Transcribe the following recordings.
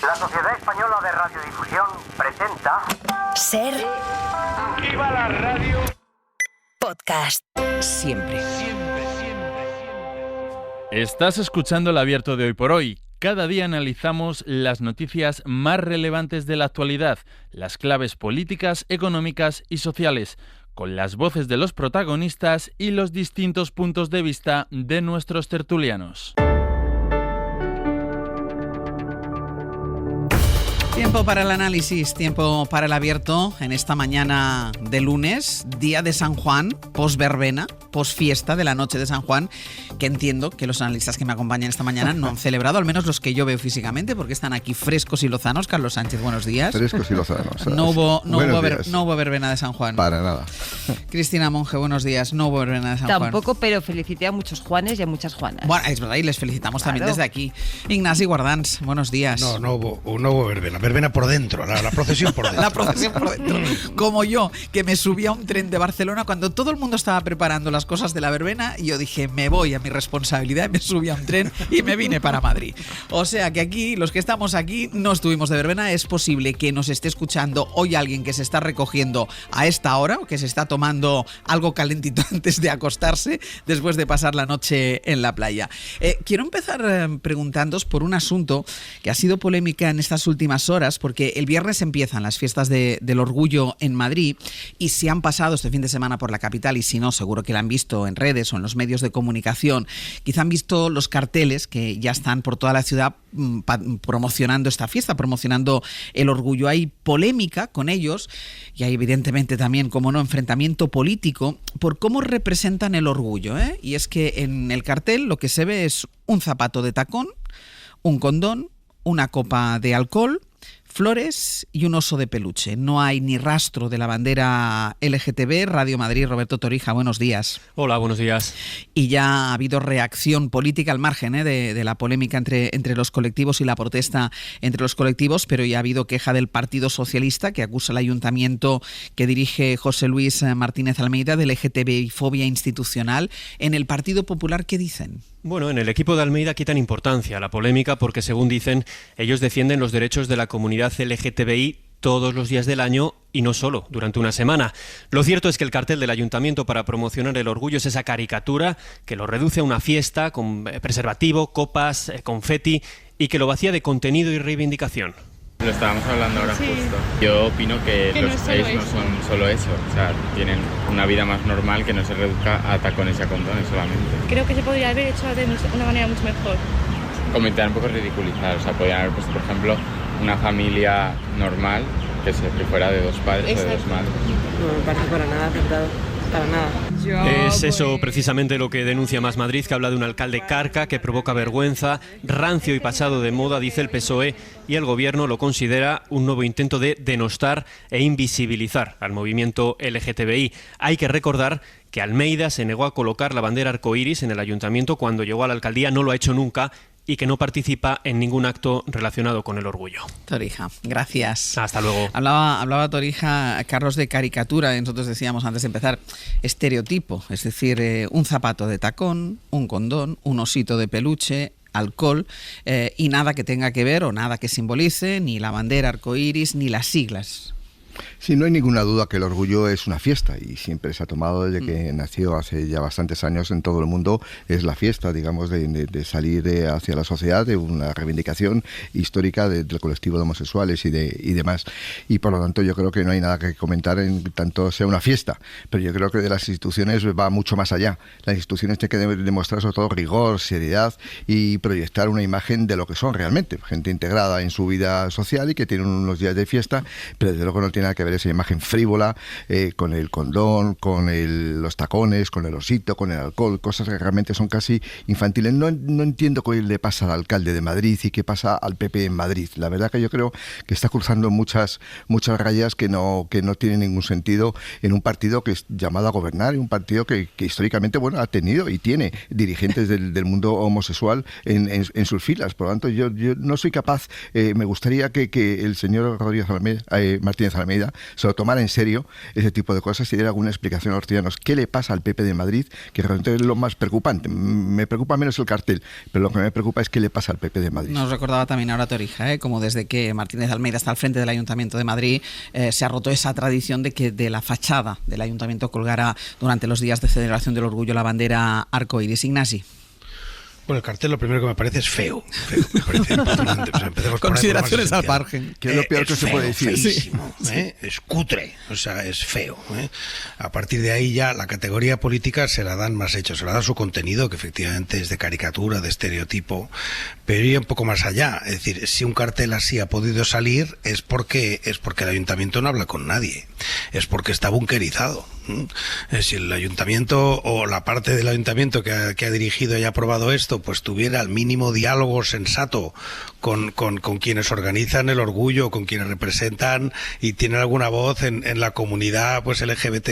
La Sociedad Española de Radiodifusión presenta... Ser... ¡Viva la radio! Podcast. Siempre. Estás escuchando el Abierto de Hoy por Hoy. Cada día analizamos las noticias más relevantes de la actualidad, las claves políticas, económicas y sociales, con las voces de los protagonistas y los distintos puntos de vista de nuestros tertulianos. Tiempo para el análisis, tiempo para el abierto en esta mañana de lunes, día de San Juan, post-verbena, post-fiesta de la noche de San Juan, que entiendo que los analistas que me acompañan esta mañana no han celebrado, al menos los que yo veo físicamente, porque están aquí frescos y lozanos. Carlos Sánchez, buenos días. Frescos y lozanos. No hubo verbena de San Juan. Para nada. Cristina Monge, buenos días. No hubo verbena de San Juan. Tampoco, pero felicité a muchos Juanes y a muchas Juanas. Bueno, es verdad, y les felicitamos también Claro. desde aquí. Ignasi Guardans, buenos días. No hubo verbena. Verbena por dentro, la procesión por dentro. La procesión por dentro. Como yo, que me subí a un tren de Barcelona cuando todo el mundo estaba preparando las cosas de la verbena y yo dije, me voy a mi responsabilidad, me subí a un tren y me vine para Madrid. O sea que aquí, los que estamos aquí, no estuvimos de verbena. Es posible que nos esté escuchando hoy alguien que se está recogiendo a esta hora o que se está tomando algo calentito antes de acostarse después de pasar la noche en la playa. Quiero empezar preguntándoos por un asunto que ha sido polémica en estas últimas horas, porque el viernes empiezan las fiestas del orgullo en Madrid y si han pasado este fin de semana por la capital, y si no, seguro que la han visto en redes o en los medios de comunicación, quizá han visto los carteles que ya están por toda la ciudad promocionando esta fiesta, promocionando el orgullo. Hay polémica con ellos y hay evidentemente también, como no, enfrentamiento político por cómo representan el orgullo, ¿eh? Y es que en el cartel lo que se ve es un zapato de tacón, un condón, una copa de alcohol, flores y un oso de peluche. No hay ni rastro de la bandera LGTB. Radio Madrid, Roberto Torija, buenos días. Hola, buenos días. Y ya ha habido reacción política al margen de la polémica entre los colectivos y la protesta entre los colectivos, pero ya ha habido queja del Partido Socialista, que acusa al ayuntamiento que dirige José Luis Martínez Almeida de LGTBI-fobia institucional. En el Partido Popular, ¿qué dicen? Bueno, en el equipo de Almeida quitan importancia a la polémica porque, según dicen, ellos defienden los derechos de la comunidad LGTBI todos los días del año y no solo durante una semana. Lo cierto es que el cartel del ayuntamiento para promocionar el orgullo es esa caricatura que lo reduce a una fiesta con preservativo, copas, confeti y que lo vacía de contenido y reivindicación. Lo estábamos hablando ahora justo. Yo opino que los gays no son solo eso, o sea, tienen una vida más normal que no se reduzca a tacones y a condones solamente. Creo que se podría haber hecho de una manera mucho mejor. Comentar un poco ridiculizar, o sea, podrían haber puesto, por ejemplo, una familia normal que fuera de dos padres o de dos madres. No me parece para nada acertado. Para nada. Es eso precisamente lo que denuncia Más Madrid, que habla de un alcalde carca que provoca vergüenza, rancio y pasado de moda, dice el PSOE, y el gobierno lo considera un nuevo intento de denostar e invisibilizar al movimiento LGTBI. Hay que recordar que Almeida se negó a colocar la bandera arcoíris en el ayuntamiento cuando llegó a la alcaldía, no lo ha hecho nunca, y que no participa en ningún acto relacionado con el orgullo. Torija, gracias. Hasta luego. Hablaba Torija, Carlos, de caricatura. Nosotros decíamos antes de empezar estereotipo, es decir, un zapato de tacón, un condón, un osito de peluche, alcohol y nada que tenga que ver o nada que simbolice ni la bandera arcoíris ni las siglas. Sí, no hay ninguna duda que el orgullo es una fiesta y siempre se ha tomado desde que nació hace ya bastantes años en todo el mundo. Es la fiesta, digamos, de salir hacia la sociedad, de una reivindicación histórica del colectivo de homosexuales y demás. Y por lo tanto yo creo que no hay nada que comentar en tanto sea una fiesta. Pero yo creo que de las instituciones va mucho más allá. Las instituciones tienen que demostrar sobre todo rigor, seriedad y proyectar una imagen de lo que son realmente. Gente integrada en su vida social y que tienen unos días de fiesta, pero desde luego no tiene nada que ver esa imagen frívola con el condón, con los tacones, con el osito, con el alcohol, cosas que realmente son casi infantiles. No entiendo qué le pasa al alcalde de Madrid y qué pasa al PP en Madrid. La verdad que yo creo que está cruzando muchas rayas que no tienen ningún sentido en un partido que es llamado a gobernar, y un partido que históricamente ha tenido y tiene dirigentes del mundo homosexual en sus filas. Por lo tanto, yo no soy capaz, me gustaría que el señor Rodríguez Martínez Almeida se lo tomara en serio ese tipo de cosas y diera alguna explicación a los ciudadanos. ¿Qué le pasa al PP de Madrid? Que realmente es lo más preocupante. Me preocupa menos el cartel, pero lo que me preocupa es qué le pasa al PP de Madrid. Nos recordaba también ahora Torija, como desde que Martínez Almeida está al frente del Ayuntamiento de Madrid, se ha roto esa tradición de que de la fachada del Ayuntamiento colgara durante los días de celebración del orgullo la bandera arcoíris. Ignasi. Bueno, el cartel lo primero que me parece es feo. Me parece impresionante. Consideraciones al margen. Que es lo peor que se puede decir. Feísimo, es cutre, o sea, es feo. A partir de ahí ya la categoría política se la dan más hechos, se la da su contenido, que efectivamente es de caricatura, de estereotipo, pero ir un poco más allá. Es decir, si un cartel así ha podido salir es porque el ayuntamiento no habla con nadie, es porque está bunkerizado. Si el ayuntamiento o la parte del ayuntamiento que ha dirigido y ha aprobado esto, pues tuviera el mínimo diálogo sensato con quienes organizan el orgullo, con quienes representan y tienen alguna voz en la comunidad pues LGBT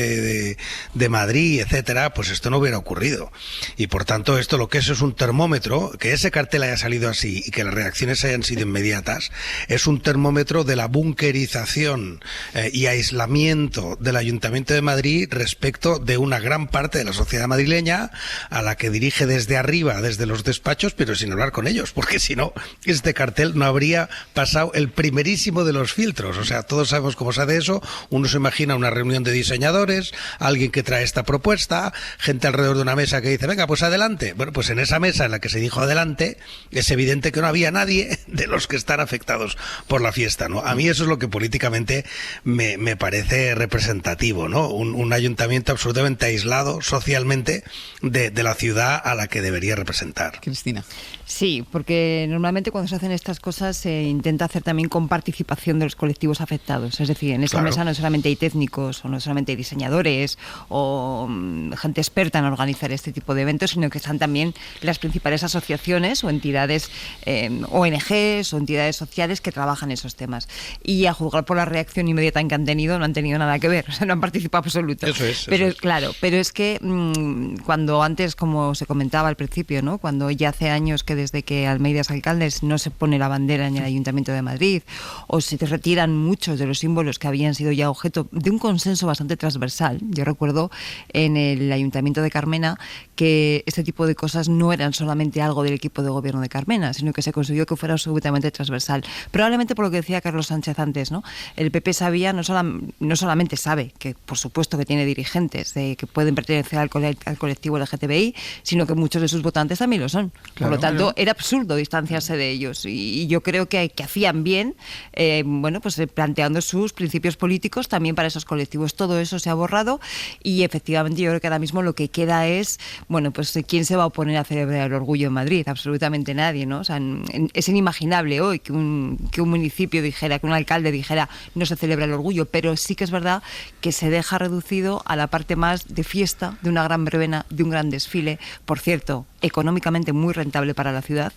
de Madrid, etcétera, pues esto no hubiera ocurrido. Y por tanto esto lo que es un termómetro, que ese cartel haya salido así y que las reacciones hayan sido inmediatas, es un termómetro de la bunkerización y aislamiento del Ayuntamiento de Madrid respecto de una gran parte de la sociedad madrileña a la que dirige desde arriba, desde los despachos, pero sin hablar con ellos, porque si no, este cartel no habría pasado el primerísimo de los filtros. O sea, todos sabemos cómo se hace eso. Uno se imagina una reunión de diseñadores, alguien que trae esta propuesta, gente alrededor de una mesa que dice, venga, pues adelante. Bueno, pues en esa mesa en la que se dijo adelante, es evidente que no había nadie de los que están afectados por la fiesta, ¿no? A mí eso es lo que políticamente me parece representativo, ¿no? Un ayuntamiento absolutamente aislado socialmente de la ciudad a la que debería representar. Cristina. Sí, porque normalmente cuando se hacen estas cosas se intenta hacer también con participación de los colectivos afectados. Es decir, en esa mesa no solamente hay técnicos o no solamente hay diseñadores o gente experta en organizar este tipo de eventos, sino que están también las principales asociaciones o entidades, ONGs o entidades sociales que trabajan esos temas. Y a juzgar por la reacción inmediata que han tenido, no han tenido nada que ver, o sea, no han participado absoluto. Eso es. Claro, pero es que cuando antes, como se comentaba al principio, ¿no? Cuando ya hace años que desde que Almeida es alcalde no se pone la bandera en el Ayuntamiento de Madrid o se retiran muchos de los símbolos que habían sido ya objeto de un consenso bastante transversal. Yo recuerdo en el Ayuntamiento de Carmena que este tipo de cosas no eran solamente algo del equipo de gobierno de Carmena, sino que se consiguió que fuera absolutamente transversal. Probablemente por lo que decía Carlos Sánchez antes, ¿no? El PP sabía, no solamente sabe que por supuesto que tiene dirigentes que pueden pertenecer al colectivo LGTBI, sino que muchos de sus votantes también lo son. Por lo tanto, era absurdo distanciarse de ellos y yo creo que hacían bien, planteando sus principios políticos también para esos colectivos. Todo eso se ha borrado y efectivamente yo creo que ahora mismo lo que queda es, ¿quién se va a oponer a celebrar el orgullo en Madrid? Absolutamente nadie, ¿no? O sea, es inimaginable hoy que un municipio dijera, que un alcalde dijera no se celebra el orgullo, pero sí que es verdad que se deja reducido a la parte más de fiesta, de una gran verbena, de un gran desfile, por cierto, económicamente muy rentable para la ciudad,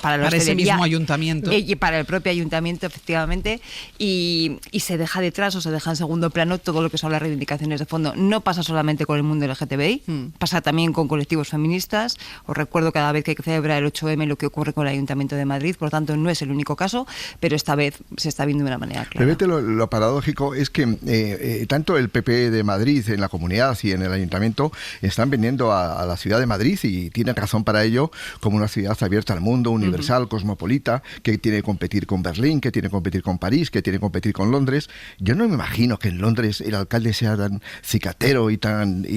para ese mismo ayuntamiento. Y para el propio ayuntamiento, efectivamente, y se deja detrás o se deja en segundo plano todo lo que son las reivindicaciones de fondo. No pasa solamente con el mundo LGTBI, pasa también con colectivos feministas. Os recuerdo cada vez que hay que celebrar el 8M lo que ocurre con el Ayuntamiento de Madrid, por lo tanto no es el único caso, pero esta vez se está viendo de una manera clara. Pero lo paradójico es que tanto el PP de Madrid en la comunidad y en el ayuntamiento están vendiendo a la ciudad de Madrid, y tienen razón para ello, como una ciudad abierta al mundo, universal, cosmopolita, que tiene que competir con Berlín, que tiene que competir con París, que tiene que competir con Londres. Yo no me imagino que en Londres el alcalde sea tan cicatero y tan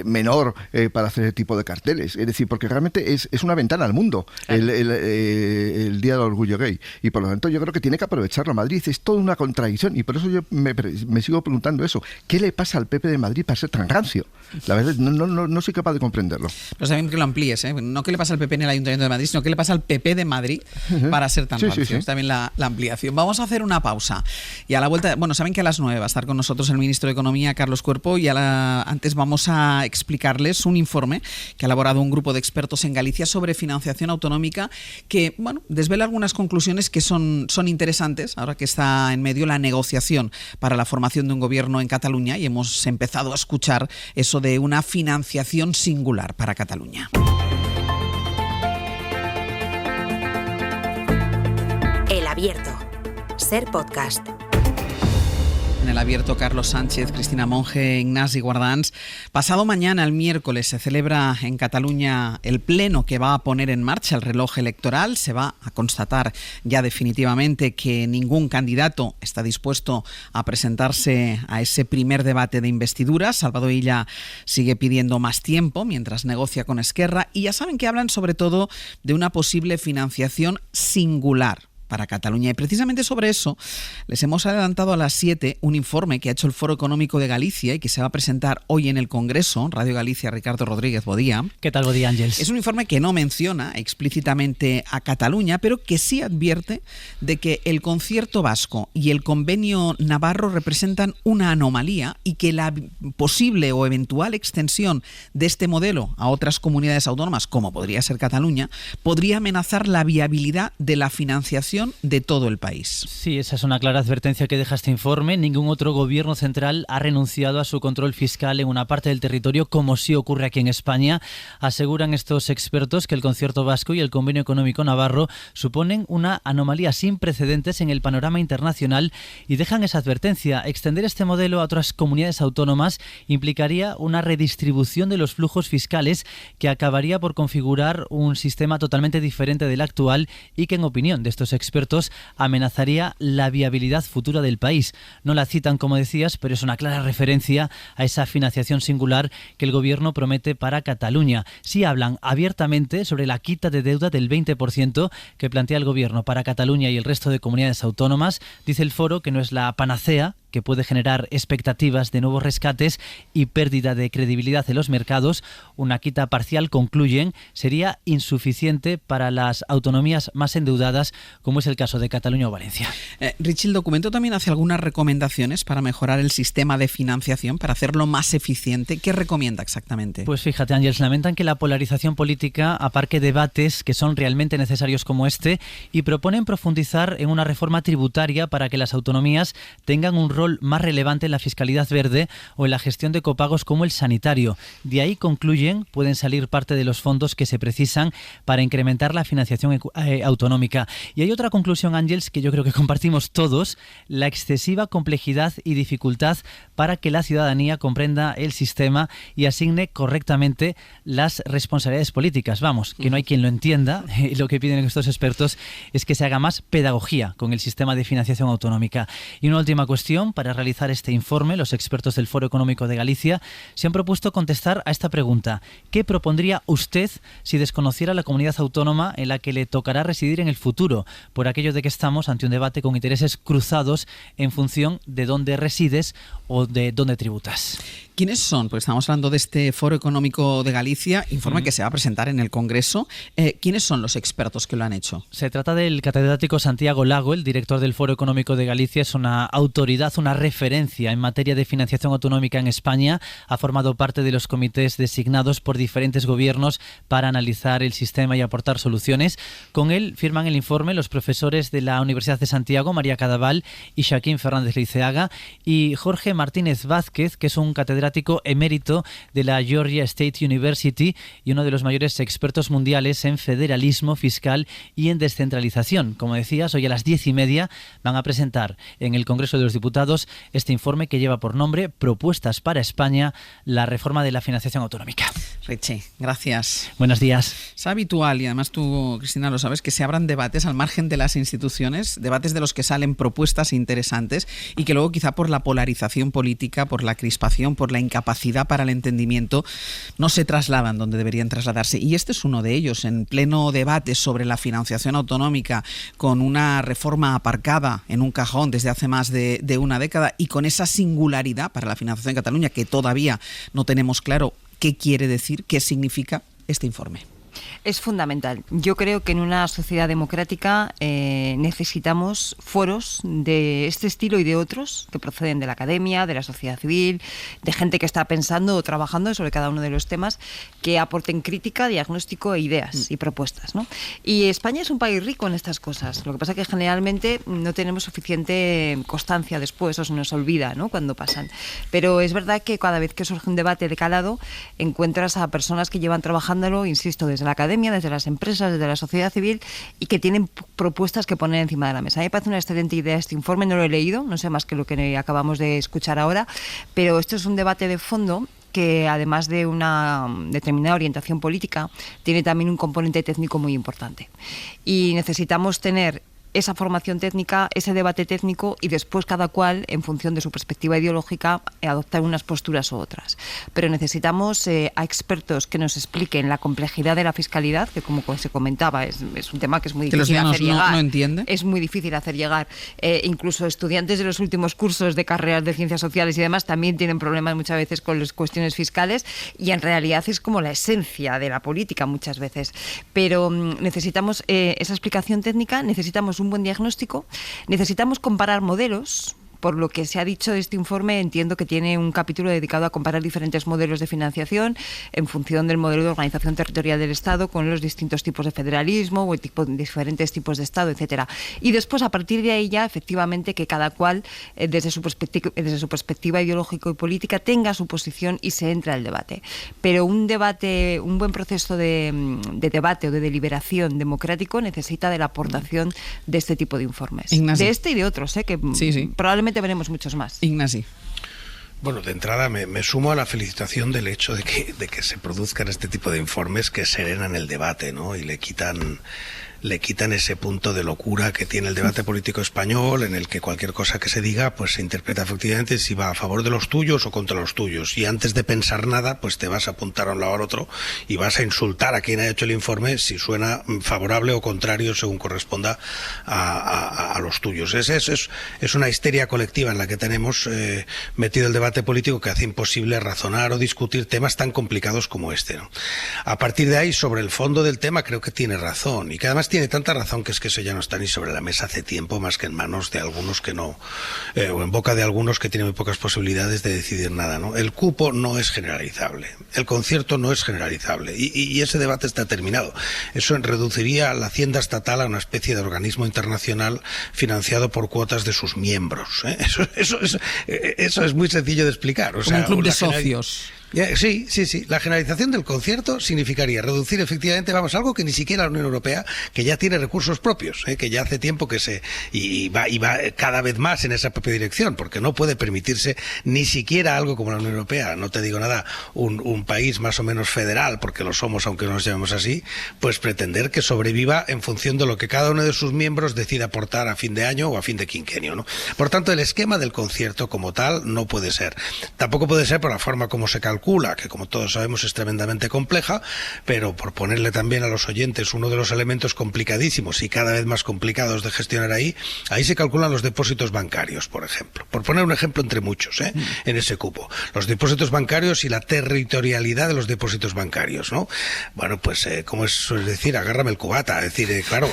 menor para hacer ese tipo de carteles. Es decir, porque realmente es una ventana al mundo, claro, el Día del Orgullo Gay. Y por lo tanto yo creo que tiene que aprovecharlo. Madrid es toda una contradicción y por eso yo me sigo preguntando eso. ¿Qué le pasa al PP de Madrid para ser tan rancio? La verdad, no soy capaz de comprenderlo. Pues también que lo amplíes, ¿eh? No que le pasa al PP en el Ayuntamiento de Madrid, sino que le pasa al PP de Madrid para ser tan rancio. Es también la ampliación. Vamos a hacer una pausa. Y a la vuelta, saben que a las 9 va a estar con nosotros el ministro de Economía, Carlos Cuerpo, y antes vamos a explicarles un informe que ha elaborado un grupo de expertos en Galicia sobre financiación autonómica que, desvela algunas conclusiones que son interesantes, ahora que está en medio la negociación para la formación de un gobierno en Cataluña y hemos empezado a escuchar eso de una financiación singular para Cataluña. El Abierto. Ser podcast. en el Abierto, Carlos Sánchez, Cristina Monge, Ignasi Guardans. Pasado mañana, el miércoles, se celebra en Cataluña el pleno que va a poner en marcha el reloj electoral. Se va a constatar ya definitivamente que ningún candidato está dispuesto a presentarse a ese primer debate de investidura. Salvador Illa sigue pidiendo más tiempo mientras negocia con Esquerra, y ya saben que hablan sobre todo de una posible financiación singular para Cataluña. Y precisamente sobre eso les hemos adelantado a las 7 un informe que ha hecho el Foro Económico de Galicia y que se va a presentar hoy en el Congreso. Radio Galicia, Ricardo Rodríguez, bo día. ¿Qué tal, bo día, Ángels? Es un informe que no menciona explícitamente a Cataluña, pero que sí advierte de que el concierto vasco y el convenio navarro representan una anomalía y que la posible o eventual extensión de este modelo a otras comunidades autónomas, como podría ser Cataluña, podría amenazar la viabilidad de la financiación de todo el país. Sí, esa es una clara advertencia que deja este informe. Ningún otro gobierno central ha renunciado a su control fiscal en una parte del territorio, como sí ocurre aquí en España. Aseguran estos expertos que el concierto vasco y el convenio económico navarro suponen una anomalía sin precedentes en el panorama internacional y dejan esa advertencia. Extender este modelo a otras comunidades autónomas implicaría una redistribución de los flujos fiscales que acabaría por configurar un sistema totalmente diferente del actual y que, en opinión de estos expertos, amenazaría la viabilidad futura del país. No la citan, como decías, pero es una clara referencia a esa financiación singular que el gobierno promete para Cataluña. Sí hablan abiertamente sobre la quita de deuda del 20% que plantea el gobierno para Cataluña y el resto de comunidades autónomas. Dice el foro que no es la panacea, que puede generar expectativas de nuevos rescates y pérdida de credibilidad en los mercados. Una quita parcial, concluyen, sería insuficiente para las autonomías más endeudadas, como es el caso de Cataluña o Valencia. Richie, el documento también hace algunas recomendaciones para mejorar el sistema de financiación, para hacerlo más eficiente. ¿Qué recomienda exactamente? Pues fíjate, Ángels, lamentan que la polarización política aparque debates que son realmente necesarios como este y proponen profundizar en una reforma tributaria para que las autonomías tengan un rol más relevante en la fiscalidad verde o en la gestión de copagos como el sanitario. De ahí, concluyen, pueden salir parte de los fondos que se precisan para incrementar la financiación autonómica. Y hay otra conclusión, Ángels, que yo creo que compartimos todos: la excesiva complejidad y dificultad para que la ciudadanía comprenda el sistema y asigne correctamente las responsabilidades políticas. Vamos, que no hay quien lo entienda. Lo que piden estos expertos es que se haga más pedagogía con el sistema de financiación autonómica. Y una última cuestión: para realizar este informe, los expertos del Foro Económico de Galicia se han propuesto contestar a esta pregunta: ¿qué propondría usted si desconociera la comunidad autónoma en la que le tocará residir en el futuro? Por aquello de que estamos ante un debate con intereses cruzados en función de dónde resides o de dónde tributas. ¿Quiénes son? Pues estamos hablando de este Foro Económico de Galicia, informe que se va a presentar en el Congreso. ¿Quiénes son los expertos que lo han hecho? Se trata del catedrático Santiago Lago, el director del Foro Económico de Galicia. Es una autoridad, una referencia en materia de financiación autonómica en España. Ha formado parte de los comités designados por diferentes gobiernos para analizar el sistema y aportar soluciones. Con él firman el informe los profesores de la Universidad de Santiago, María Cadaval y Joaquín Fernández Liceaga, y Jorge Martínez Vázquez, que es un catedrático emérito de la Georgia State University y uno de los mayores expertos mundiales en federalismo fiscal y en descentralización. Como decías, hoy a las 10:30 van a presentar en el Congreso de los Diputados este informe que lleva por nombre Propuestas para España, la reforma de la financiación autonómica. Richie, gracias. Buenos días. Es habitual, y además tú, Cristina, lo sabes, que se abran debates al margen de las instituciones, debates de los que salen propuestas interesantes y que luego, quizá por la polarización política, por la crispación, por la incapacidad para el entendimiento, no se trasladan donde deberían trasladarse. Y este es uno de ellos, en pleno debate sobre la financiación autonómica, con una reforma aparcada en un cajón desde hace más de una década y con esa singularidad para la financiación de Cataluña que todavía no tenemos claro qué quiere decir, qué significa este informe. Es fundamental. Yo creo que en una sociedad democrática necesitamos foros de este estilo y de otros que proceden de la academia, de la sociedad civil, de gente que está pensando o trabajando sobre cada uno de los temas, que aporten crítica, diagnóstico e ideas y propuestas, ¿no? Y España es un país rico en estas cosas. Lo que pasa es que generalmente no tenemos suficiente constancia después, o se nos olvida, ¿no?, cuando pasan. Pero es verdad que cada vez que surge un debate de calado, encuentras a personas que llevan trabajándolo, insisto, desde la academia, desde las empresas, desde la sociedad civil, y que tienen propuestas que poner encima de la mesa. A mí me parece una excelente idea este informe, no lo he leído, no sé más que lo que acabamos de escuchar ahora, pero esto es un debate de fondo que, además de una determinada orientación política, tiene también un componente técnico muy importante. Y necesitamos tener esa formación técnica, ese debate técnico, y después cada cual, en función de su perspectiva ideológica, adoptar unas posturas u otras. Pero necesitamos a expertos que nos expliquen la complejidad de la fiscalidad, que, como se comentaba, es un tema que es muy difícil hacer llegar. No entienden. Es muy difícil hacer llegar. Incluso estudiantes de los últimos cursos de carreras de ciencias sociales y demás también tienen problemas muchas veces con las cuestiones fiscales, y en realidad es como la esencia de la política muchas veces. Pero necesitamos esa explicación técnica, necesitamos un buen diagnóstico, necesitamos comparar modelos. Por lo que se ha dicho de este informe, entiendo que tiene un capítulo dedicado a comparar diferentes modelos de financiación en función del modelo de organización territorial del Estado, con los distintos tipos de federalismo o diferentes tipos de Estado, etcétera. Y después, a partir de ahí ya, efectivamente, que cada cual, desde su perspectiva ideológica y política, tenga su posición y se entre al debate. Pero un buen proceso de debate o de deliberación democrático necesita de la aportación de este tipo de informes. Ignasi. De este y de otros, que sí. Probablemente veremos muchos más. Ignasi. Bueno, de entrada me sumo a la felicitación del hecho de que se produzcan este tipo de informes que serenan el debate, ¿no? Y le quitan ese punto de locura que tiene el debate político español, en el que cualquier cosa que se diga pues se interpreta efectivamente si va a favor de los tuyos o contra los tuyos, y antes de pensar nada pues te vas a apuntar a un lado al otro y vas a insultar a quien ha hecho el informe si suena favorable o contrario según corresponda a los tuyos. Es una histeria colectiva en la que tenemos metido el debate político, que hace imposible razonar o discutir temas tan complicados como este, ¿no? A partir de ahí, sobre el fondo del tema, creo que tiene razón, y que además tiene tanta razón que es que eso ya no está ni sobre la mesa hace tiempo, más que en manos de algunos que no, o en boca de algunos que tienen muy pocas posibilidades de decidir nada, ¿no? El cupo no es generalizable, el concierto no es generalizable, y ese debate está terminado. Eso reduciría la hacienda estatal a una especie de organismo internacional financiado por cuotas de sus miembros, ¿eh? Eso es muy sencillo de explicar. O sea, como un club de socios. Sí. La generalización del concierto significaría reducir efectivamente, algo que ni siquiera la Unión Europea, que ya tiene recursos propios, que ya hace tiempo que y va cada vez más en esa propia dirección, porque no puede permitirse ni siquiera algo como la Unión Europea, no te digo nada, un país más o menos federal, porque lo somos aunque no nos llamemos así, pues pretender que sobreviva en función de lo que cada uno de sus miembros decida aportar a fin de año o a fin de quinquenio, ¿no? Por tanto, el esquema del concierto como tal no puede ser. Tampoco puede ser por la forma como se calcula, que como todos sabemos es tremendamente compleja, pero por ponerle también a los oyentes uno de los elementos complicadísimos y cada vez más complicados de gestionar ahí se calculan los depósitos bancarios, por ejemplo. Por poner un ejemplo entre muchos, en ese cupo. Los depósitos bancarios y la territorialidad de los depósitos bancarios, ¿no? Bueno, pues, como es decir, agárrame el cubata, es decir, claro,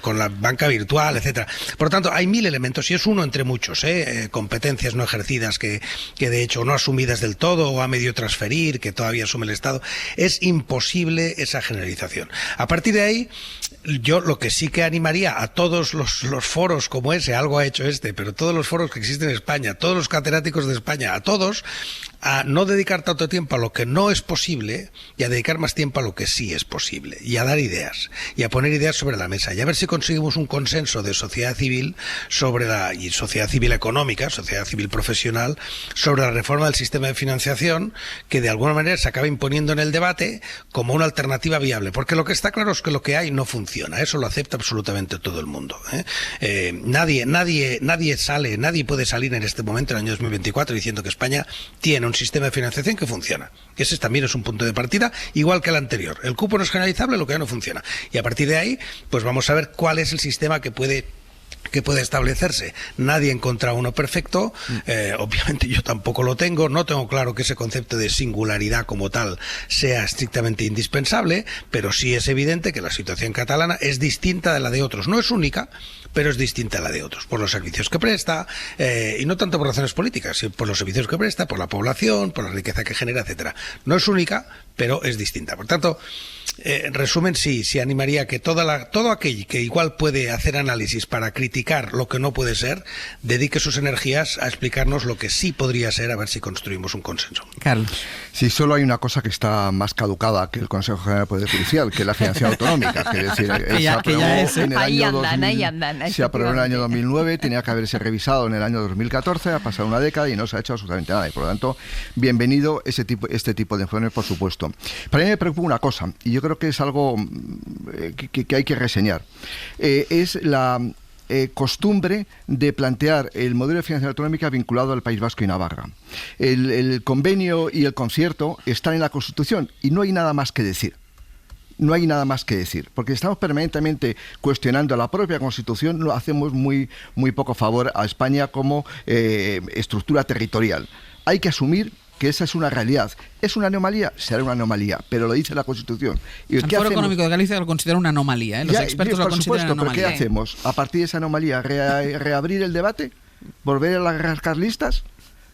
con la banca virtual, etcétera. Por tanto, hay 1000 elementos y es uno entre muchos, competencias no ejercidas que de hecho no asumidas del todo o a medio transferir, que todavía asume el Estado. Es imposible esa generalización. A partir de ahí, yo lo que sí que animaría a todos los foros como ese, algo ha hecho pero todos los foros que existen en España, todos los catedráticos de España, a todos, a no dedicar tanto tiempo a lo que no es posible y a dedicar más tiempo a lo que sí es posible, y a dar ideas, y a poner ideas sobre la mesa, y a ver si conseguimos un consenso de sociedad civil y sociedad civil económica, sociedad civil profesional, sobre la reforma del sistema de financiación, que de alguna manera se acaba imponiendo en el debate como una alternativa viable, porque lo que está claro es que lo que hay no funciona, eso lo acepta absolutamente todo el mundo, nadie puede salir en este momento, en el año 2024, diciendo que España tiene un sistema de financiación que funciona. Ese también es un punto de partida, igual que el anterior. El cupo no es generalizable, lo que ya no funciona. Y a partir de ahí, pues vamos a ver cuál es el sistema que puede establecerse. Nadie ha encontrado uno perfecto, obviamente yo tampoco lo tengo, no tengo claro que ese concepto de singularidad como tal sea estrictamente indispensable, pero sí es evidente que la situación catalana es distinta de la de otros. No es única, pero es distinta a la de otros, por los servicios que presta, y no tanto por razones políticas, sino por los servicios que presta, por la población, por la riqueza que genera, etcétera. No es única, pero es distinta. Por tanto, En resumen, sí animaría que todo aquel que igual puede hacer análisis para criticar lo que no puede ser, dedique sus energías a explicarnos lo que sí podría ser, a ver si construimos un consenso. Carlos. Sí, solo hay una cosa que está más caducada que el Consejo General del Poder Judicial, que es la financiación autonómica. Que es decir, se aprobó en el año 2009, tenía que haberse revisado en el año 2014, ha pasado una década y no se ha hecho absolutamente nada. Y por lo tanto, bienvenido este tipo de informes, por supuesto. Para mí me preocupa una cosa, y yo creo que es algo que hay que reseñar. Es la costumbre de plantear el modelo de financiación autonómica vinculado al País Vasco y Navarra. El convenio y el concierto están en la Constitución y no hay nada más que decir. No hay nada más que decir, porque estamos permanentemente cuestionando la propia Constitución, lo hacemos muy poco favor a España como estructura territorial. Hay que asumir que esa es una realidad. ¿Es una anomalía? Será una anomalía, pero lo dice la Constitución. ¿Y el Foro Económico de Galicia lo considera una anomalía, ¿eh? Los expertos lo consideran anomalía. ¿Pero qué hacemos? A partir de esa anomalía, ¿reabrir el debate? ¿Volver a rascar listas?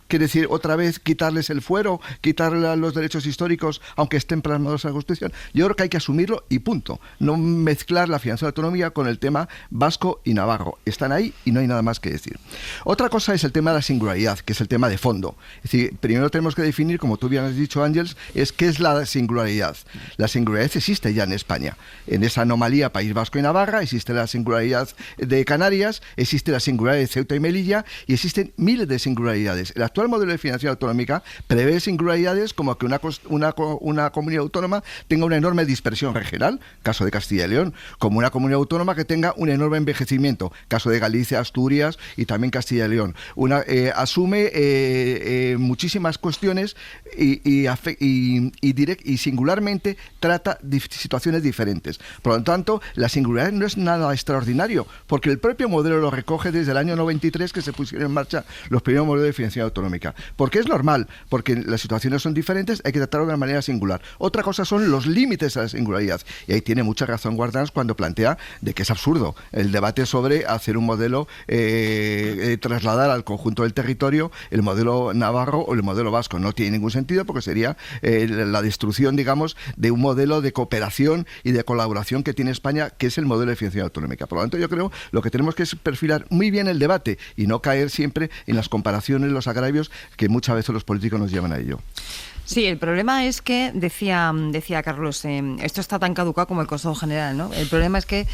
Quiere decir, otra vez quitarles el fuero, quitarle los derechos históricos, aunque estén plasmados en la Constitución. Yo creo que hay que asumirlo y punto. No mezclar la financiación autonómica con el tema vasco y navarro. Están ahí y no hay nada más que decir. Otra cosa es el tema de la singularidad, que es el tema de fondo. Es decir, primero tenemos que definir, como tú bien has dicho, Ángels, qué es la singularidad. La singularidad existe ya en España. En esa anomalía País Vasco y Navarra existe la singularidad de Canarias, existe la singularidad de Ceuta y Melilla y existen miles de singularidades. El actual modelo de financiación autonómica prevé singularidades como que una comunidad autónoma tenga una enorme dispersión regional, caso de Castilla y León, como una comunidad autónoma que tenga un enorme envejecimiento, caso de Galicia, Asturias y también Castilla y León. Asume muchísimas cuestiones y singularmente trata situaciones diferentes. Por lo tanto, la singularidad no es nada extraordinario, porque el propio modelo lo recoge desde el año 93 que se pusieron en marcha los primeros modelos de financiación autonómica. Porque es normal, porque las situaciones son diferentes, hay que tratarlo de una manera singular. Otra cosa son los límites a la singularidad. Y ahí tiene mucha razón Guardans cuando plantea de que es absurdo el debate sobre hacer un modelo, trasladar al conjunto del territorio el modelo navarro o el modelo vasco. No tiene ningún sentido porque sería la destrucción, digamos, de un modelo de cooperación y de colaboración que tiene España, que es el modelo de financiación autonómica. Por lo tanto, yo creo lo que tenemos que es perfilar muy bien el debate y no caer siempre en las comparaciones, los agravios que muchas veces los políticos nos llevan a ello. Sí, el problema es que, decía Carlos, esto está tan caducado como el Consejo General, ¿no? El problema es que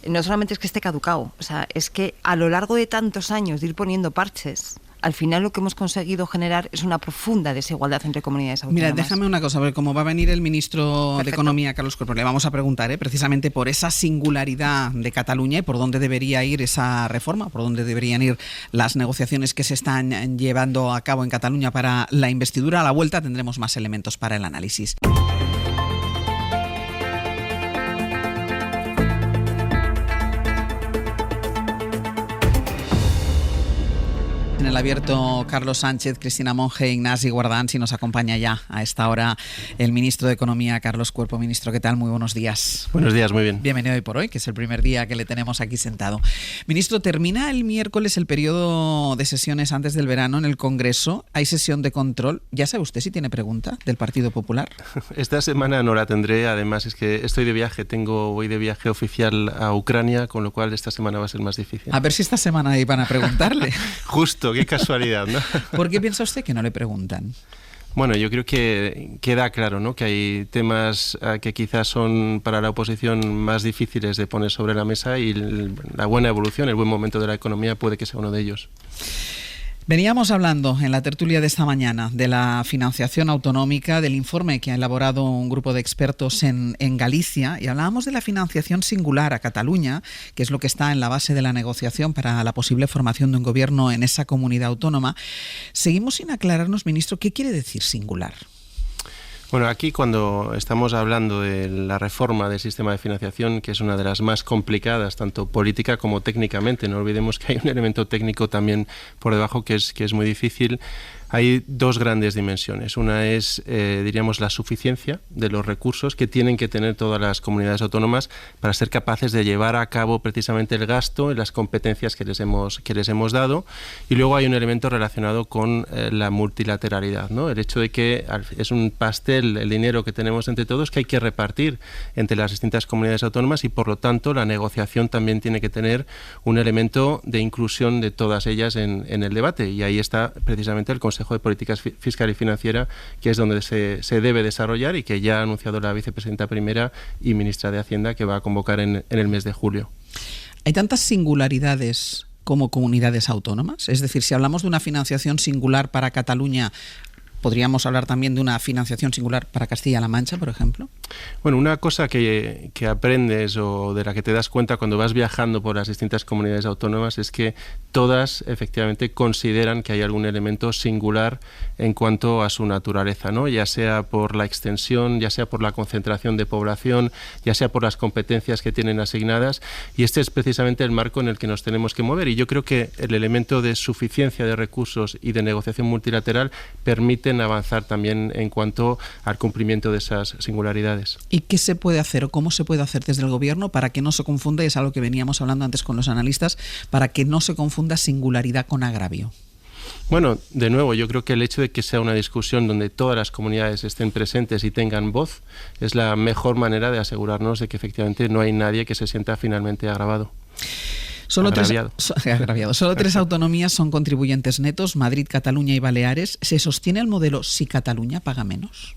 no solamente es que esté caducado, o sea, es que a lo largo de tantos años de ir poniendo parches, al final lo que hemos conseguido generar es una profunda desigualdad entre comunidades autónomas. Mira, déjame una cosa, a ver, como va a venir el ministro de Economía, Carlos Cuerpo, le vamos a preguntar precisamente por esa singularidad de Cataluña y por dónde debería ir esa reforma, por dónde deberían ir las negociaciones que se están llevando a cabo en Cataluña para la investidura. A la vuelta tendremos más elementos para el análisis. En el abierto, Carlos Sánchez, Cristina Monge, Ignasi Guardans, y nos acompaña ya a esta hora el ministro de Economía, Carlos Cuerpo. Ministro, ¿qué tal? Muy buenos días. Buenos días, muy bien. Bienvenido Hoy por Hoy, que es el primer día que le tenemos aquí sentado. Ministro, termina el miércoles el periodo de sesiones antes del verano en el Congreso. Hay sesión de control. ¿Ya sabe usted si tiene pregunta del Partido Popular? Esta semana no la tendré. Además, es que estoy de viaje. Voy de viaje oficial a Ucrania, con lo cual esta semana va a ser más difícil. A ver si esta semana iban a preguntarle. Justo. Qué casualidad, ¿no? ¿Por qué piensa usted que no le preguntan? Bueno, yo creo que queda claro, ¿no?, que hay temas que quizás son para la oposición más difíciles de poner sobre la mesa y la buena evolución, el buen momento de la economía puede que sea uno de ellos. Veníamos hablando en la tertulia de esta mañana de la financiación autonómica, del informe que ha elaborado un grupo de expertos en Galicia, y hablábamos de la financiación singular a Cataluña, que es lo que está en la base de la negociación para la posible formación de un gobierno en esa comunidad autónoma. Seguimos sin aclararnos, ministro, ¿qué quiere decir singular? Bueno, aquí cuando estamos hablando de la reforma del sistema de financiación, que es una de las más complicadas, tanto política como técnicamente, no olvidemos que hay un elemento técnico también por debajo que es muy difícil. Hay dos grandes dimensiones. Una es, diríamos, la suficiencia de los recursos que tienen que tener todas las comunidades autónomas para ser capaces de llevar a cabo precisamente el gasto y las competencias que les hemos dado. Y luego hay un elemento relacionado con la multilateralidad, ¿no? El hecho de que es un pastel el dinero que tenemos entre todos que hay que repartir entre las distintas comunidades autónomas y por lo tanto la negociación también tiene que tener un elemento de inclusión de todas ellas en el debate, y ahí está precisamente el Consejo de Política Fiscal y Financiera, que es donde se debe desarrollar y que ya ha anunciado la vicepresidenta primera y ministra de Hacienda que va a convocar en el mes de julio. ¿Hay tantas singularidades como comunidades autónomas? Es decir, si hablamos de una financiación singular para Cataluña, ¿podríamos hablar también de una financiación singular para Castilla-La Mancha, por ejemplo? Bueno, una cosa que aprendes o de la que te das cuenta cuando vas viajando por las distintas comunidades autónomas es que todas efectivamente consideran que hay algún elemento singular en cuanto a su naturaleza, ¿no? Ya sea por la extensión, ya sea por la concentración de población, ya sea por las competencias que tienen asignadas, y este es precisamente el marco en el que nos tenemos que mover, y yo creo que el elemento de suficiencia de recursos y de negociación multilateral permiten avanzar también en cuanto al cumplimiento de esas singularidades. ¿Y qué se puede hacer o cómo se puede hacer desde el Gobierno para que no se confunda, y es algo que veníamos hablando antes con los analistas, para que no se confunda singularidad con agravio? Bueno, de nuevo, yo creo que el hecho de que sea una discusión donde todas las comunidades estén presentes y tengan voz es la mejor manera de asegurarnos de que efectivamente no hay nadie que se sienta finalmente agravado. Solo tres autonomías son contribuyentes netos: Madrid, Cataluña y Baleares. ¿Se sostiene el modelo si Cataluña paga menos?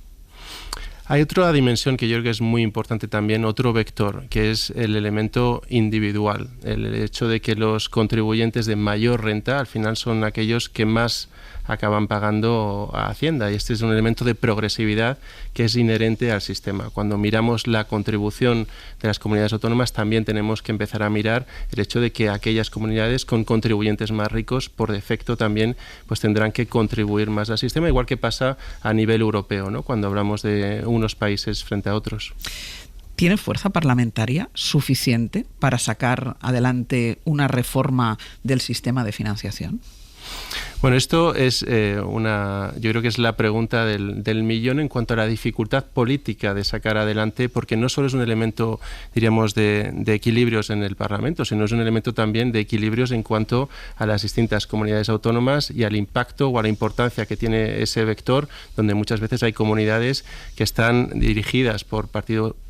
Hay otra dimensión que yo creo que es muy importante también, otro vector, que es el elemento individual. El hecho de que los contribuyentes de mayor renta al final son aquellos que más acaban pagando a Hacienda, y este es un elemento de progresividad que es inherente al sistema. Cuando miramos la contribución de las comunidades autónomas también tenemos que empezar a mirar el hecho de que aquellas comunidades con contribuyentes más ricos por defecto también pues tendrán que contribuir más al sistema, igual que pasa a nivel europeo, ¿no? Cuando hablamos de unos países frente a otros. ¿Tiene fuerza parlamentaria suficiente para sacar adelante una reforma del sistema de financiación? Bueno, esto es yo creo que es la pregunta del millón en cuanto a la dificultad política de sacar adelante, porque no solo es un elemento, diríamos, de equilibrios en el Parlamento, sino es un elemento también de equilibrios en cuanto a las distintas comunidades autónomas y al impacto o a la importancia que tiene ese vector, donde muchas veces hay comunidades que están dirigidas por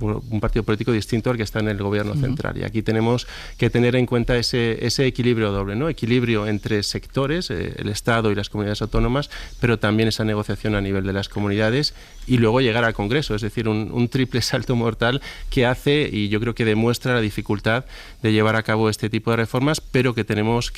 un partido político distinto al que está en el gobierno central. Y aquí tenemos que tener en cuenta ese equilibrio doble, ¿no? Equilibrio entre sectores, el Estado y las comunidades autónomas, pero también esa negociación a nivel de las comunidades y luego llegar al Congreso, es decir, un triple salto mortal que hace, y yo creo que demuestra la dificultad de llevar a cabo este tipo de reformas, pero que tenemos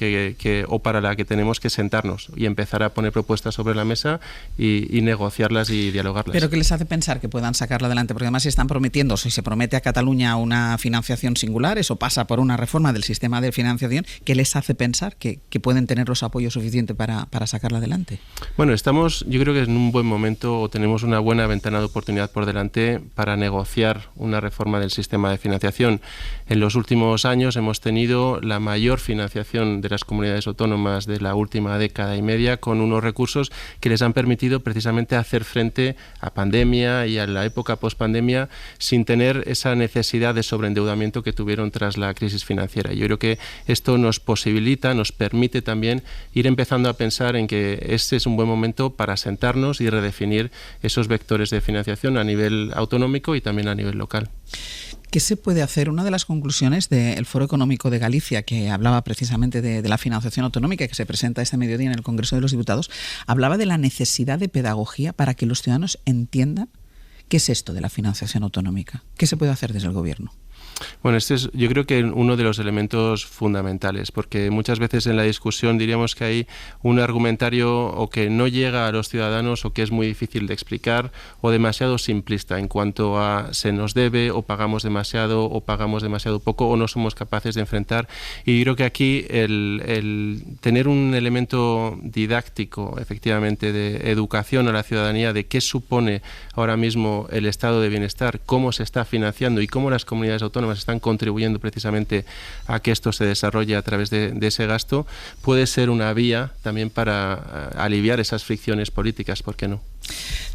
o para la que tenemos que sentarnos y empezar a poner propuestas sobre la mesa y negociarlas y dialogarlas. Pero ¿qué les hace pensar que puedan sacarla adelante? Porque además si están prometiendo, si se promete a Cataluña una financiación singular, eso pasa por una reforma del sistema de financiación, ¿qué les hace pensar que pueden tener los apoyos suficientes para sacarla adelante? Bueno, estamos, yo creo que en un buen momento, o tenemos una buena ventana de oportunidad por delante para negociar una reforma del sistema de financiación. En los últimos años hemos tenido la mayor financiación de las comunidades autónomas de la última década y media, con unos recursos que les han permitido precisamente hacer frente a pandemia y a la época pospandemia sin tener esa necesidad de sobreendeudamiento que tuvieron tras la crisis financiera. Yo creo que esto nos posibilita, nos permite también ir empezando a pensar en que este es un buen momento para sentarnos y redefinir esos vectores de financiación a nivel autonómico y también a nivel local. ¿Qué se puede hacer? Una de las conclusiones del Foro Económico de Galicia, que hablaba precisamente de la financiación autonómica, que se presenta este mediodía en el Congreso de los Diputados, hablaba de la necesidad de pedagogía para que los ciudadanos entiendan qué es esto de la financiación autonómica. ¿Qué se puede hacer desde el Gobierno? Bueno, este es, yo creo que uno de los elementos fundamentales, porque muchas veces en la discusión diríamos que hay un argumentario o que no llega a los ciudadanos o que es muy difícil de explicar o demasiado simplista en cuanto a se nos debe o pagamos demasiado poco o no somos capaces de enfrentar. Y yo creo que aquí el tener un elemento didáctico, efectivamente, de educación a la ciudadanía de qué supone ahora mismo el estado de bienestar, cómo se está financiando y cómo las comunidades autónomas autónomas están contribuyendo precisamente a que esto se desarrolle a través de ese gasto, puede ser una vía también para aliviar esas fricciones políticas, ¿por qué no?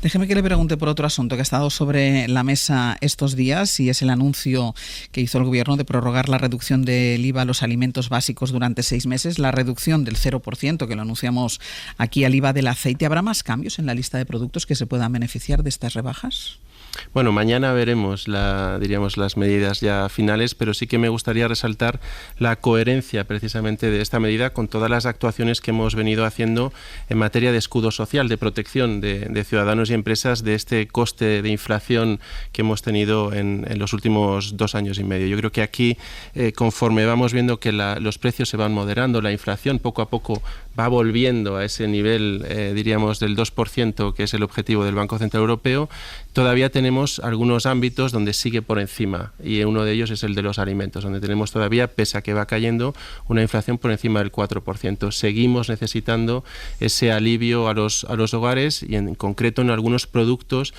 Déjeme que le pregunte por otro asunto que ha estado sobre la mesa estos días, y es el anuncio que hizo el Gobierno de prorrogar la reducción del IVA a los alimentos básicos durante 6 meses, la reducción del 0%, que lo anunciamos aquí, al IVA del aceite. ¿Habrá más cambios en la lista de productos que se puedan beneficiar de estas rebajas? Bueno, mañana veremos las medidas ya finales, pero sí que me gustaría resaltar la coherencia precisamente de esta medida con todas las actuaciones que hemos venido haciendo en materia de escudo social, de protección de ciudadanos y empresas de este coste de inflación que hemos tenido en los últimos 2 años y medio. Yo creo que aquí, conforme vamos viendo que los precios se van moderando, la inflación poco a poco va volviendo a ese nivel, del 2%, que es el objetivo del Banco Central Europeo, todavía tenemos algunos ámbitos donde sigue por encima, y uno de ellos es el de los alimentos, donde tenemos todavía, pese a que va cayendo, una inflación por encima del 4%. Seguimos necesitando ese alivio a los hogares, y en concreto en algunos productos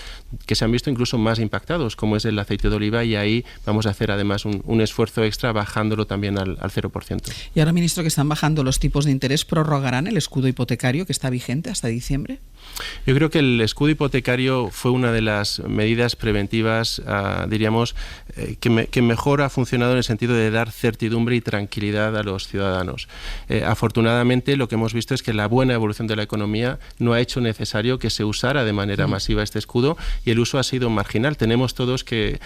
que se han visto incluso más impactados, como es el aceite de oliva, y ahí vamos a hacer además un esfuerzo extra bajándolo también al 0%. Y ahora, ministro, que están bajando los tipos de interés, ¿prorrogarán el escudo hipotecario que está vigente hasta diciembre? Yo creo que el escudo hipotecario fue una de las medidas preventivas, que mejor ha funcionado en el sentido de dar certidumbre y tranquilidad a los ciudadanos. Afortunadamente, lo que hemos visto es que la buena evolución de la economía no ha hecho necesario que se usara de manera masiva este escudo, y el uso ha sido marginal. Tenemos todos que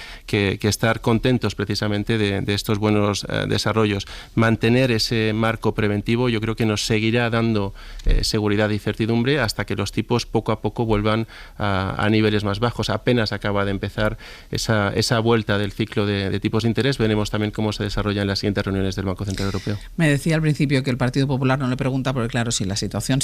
estar contentos precisamente de estos buenos desarrollos. Mantener ese marco preventivo yo creo que nos seguirá dando seguridad y certidumbre hasta que los tipos poco a poco vuelvan a niveles más bajos. Apenas acaba de empezar esa vuelta del ciclo de tipos de interés. Veremos también cómo se desarrolla en las siguientes reuniones del Banco Central Europeo. Me decía al principio que el Partido Popular no le pregunta, porque claro, si la situación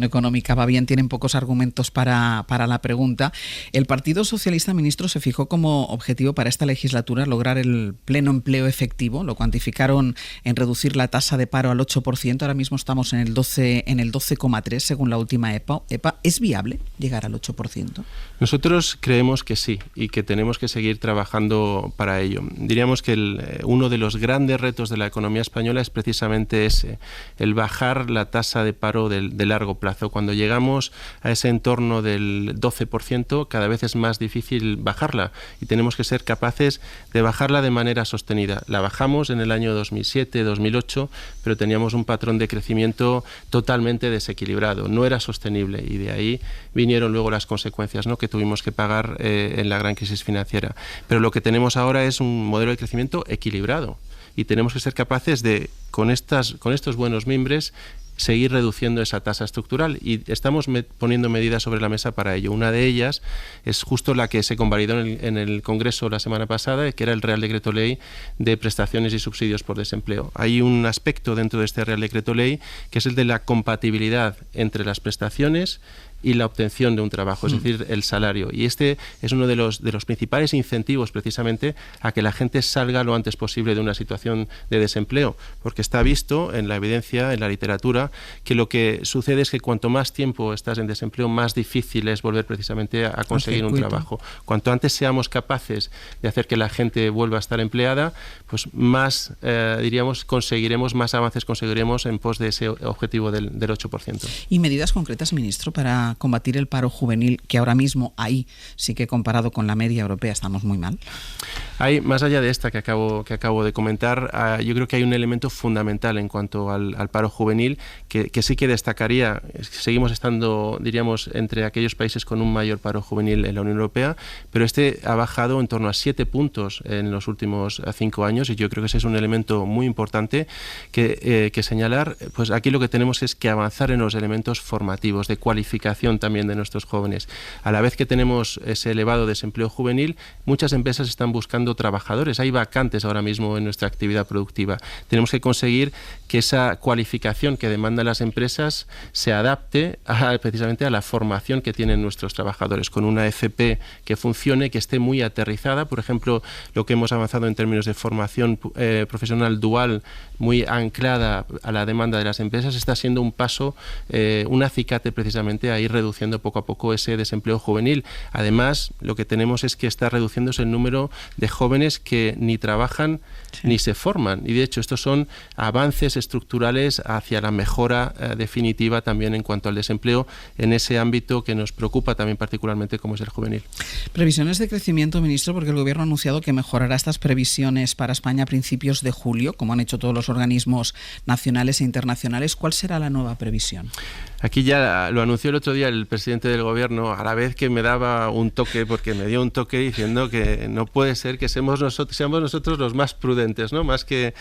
económica va bien, tienen pocos argumentos para la pregunta. El Partido Socialista, ministro, se fijó como objetivo para esta legislatura lograr el pleno empleo efectivo. Lo cuantificaron en reducir la tasa de paro al 8%. Ahora mismo estamos en el 12,3% según la última EPA. ¿Es viable llegar al 8%? Nosotros creemos que sí, y que tenemos que seguir trabajando para ello. Diríamos que uno de los grandes retos de la economía española es precisamente ese, el bajar la tasa de paro de largo plazo. Cuando llegamos a ese entorno del 12%, cada vez es más difícil bajarla, y tenemos que ser capaces de bajarla de manera sostenida. La bajamos en el año 2007, 2008, pero teníamos un patrón de crecimiento totalmente desequilibrado, no era sostenible, y de ahí vinieron luego las consecuencias, ¿no?, que tuvimos que pagar en la gran crisis financiera. Pero lo que tenemos ahora es un modelo de crecimiento equilibrado, y tenemos que ser capaces de, con estos buenos mimbres, seguir reduciendo esa tasa estructural, y estamos poniendo medidas sobre la mesa para ello. Una de ellas es justo la que se convalidó en el Congreso la semana pasada, que era el Real Decreto Ley de prestaciones y subsidios por desempleo. Hay un aspecto dentro de este Real Decreto Ley que es el de la compatibilidad entre las prestaciones y la obtención de un trabajo, es decir, el salario. Y este es uno de los principales incentivos precisamente a que la gente salga lo antes posible de una situación de desempleo, porque está visto en la evidencia, en la literatura, que lo que sucede es que cuanto más tiempo estás en desempleo, más difícil es volver precisamente a conseguir un trabajo. Cuanto antes seamos capaces de hacer que la gente vuelva a estar empleada, pues más, conseguiremos, más avances conseguiremos en pos de ese objetivo del 8%. ¿Y medidas concretas, ministro, para combatir el paro juvenil, que ahora mismo ahí sí que comparado con la media europea estamos muy mal? Hay, más allá de esta que acabo de comentar, yo creo que hay un elemento fundamental en cuanto al paro juvenil que sí que destacaría. Seguimos estando, entre aquellos países con un mayor paro juvenil en la Unión Europea, pero este ha bajado en torno a 7 puntos en los últimos 5 años, y yo creo que ese es un elemento muy importante que señalar. Pues aquí lo que tenemos es que avanzar en los elementos formativos, de cualificación también de nuestros jóvenes. A la vez que tenemos ese elevado desempleo juvenil, muchas empresas están buscando trabajadores. Hay vacantes ahora mismo en nuestra actividad productiva. Tenemos que conseguir que esa cualificación que demandan las empresas se adapte precisamente a la formación que tienen nuestros trabajadores, con una FP que funcione, que esté muy aterrizada. Por ejemplo, lo que hemos avanzado en términos de formación profesional dual, muy anclada a la demanda de las empresas, está siendo un paso, un acicate precisamente a ir ir reduciendo poco a poco ese desempleo juvenil. Además, lo que tenemos es que está reduciéndose el número de jóvenes que ni trabajan ni se forman. Y de hecho, estos son avances estructurales hacia la mejora definitiva también en cuanto al desempleo en ese ámbito que nos preocupa también particularmente, como es el juvenil. Previsiones de crecimiento, ministro, porque el Gobierno ha anunciado que mejorará estas previsiones para España a principios de julio, como han hecho todos los organismos nacionales e internacionales. ¿Cuál será la nueva previsión? Aquí ya lo anunció el otro día el presidente del Gobierno, a la vez que me daba un toque, porque me dio un toque diciendo que no puede ser que seamos nosotros los más prudentes, ¿no? Más que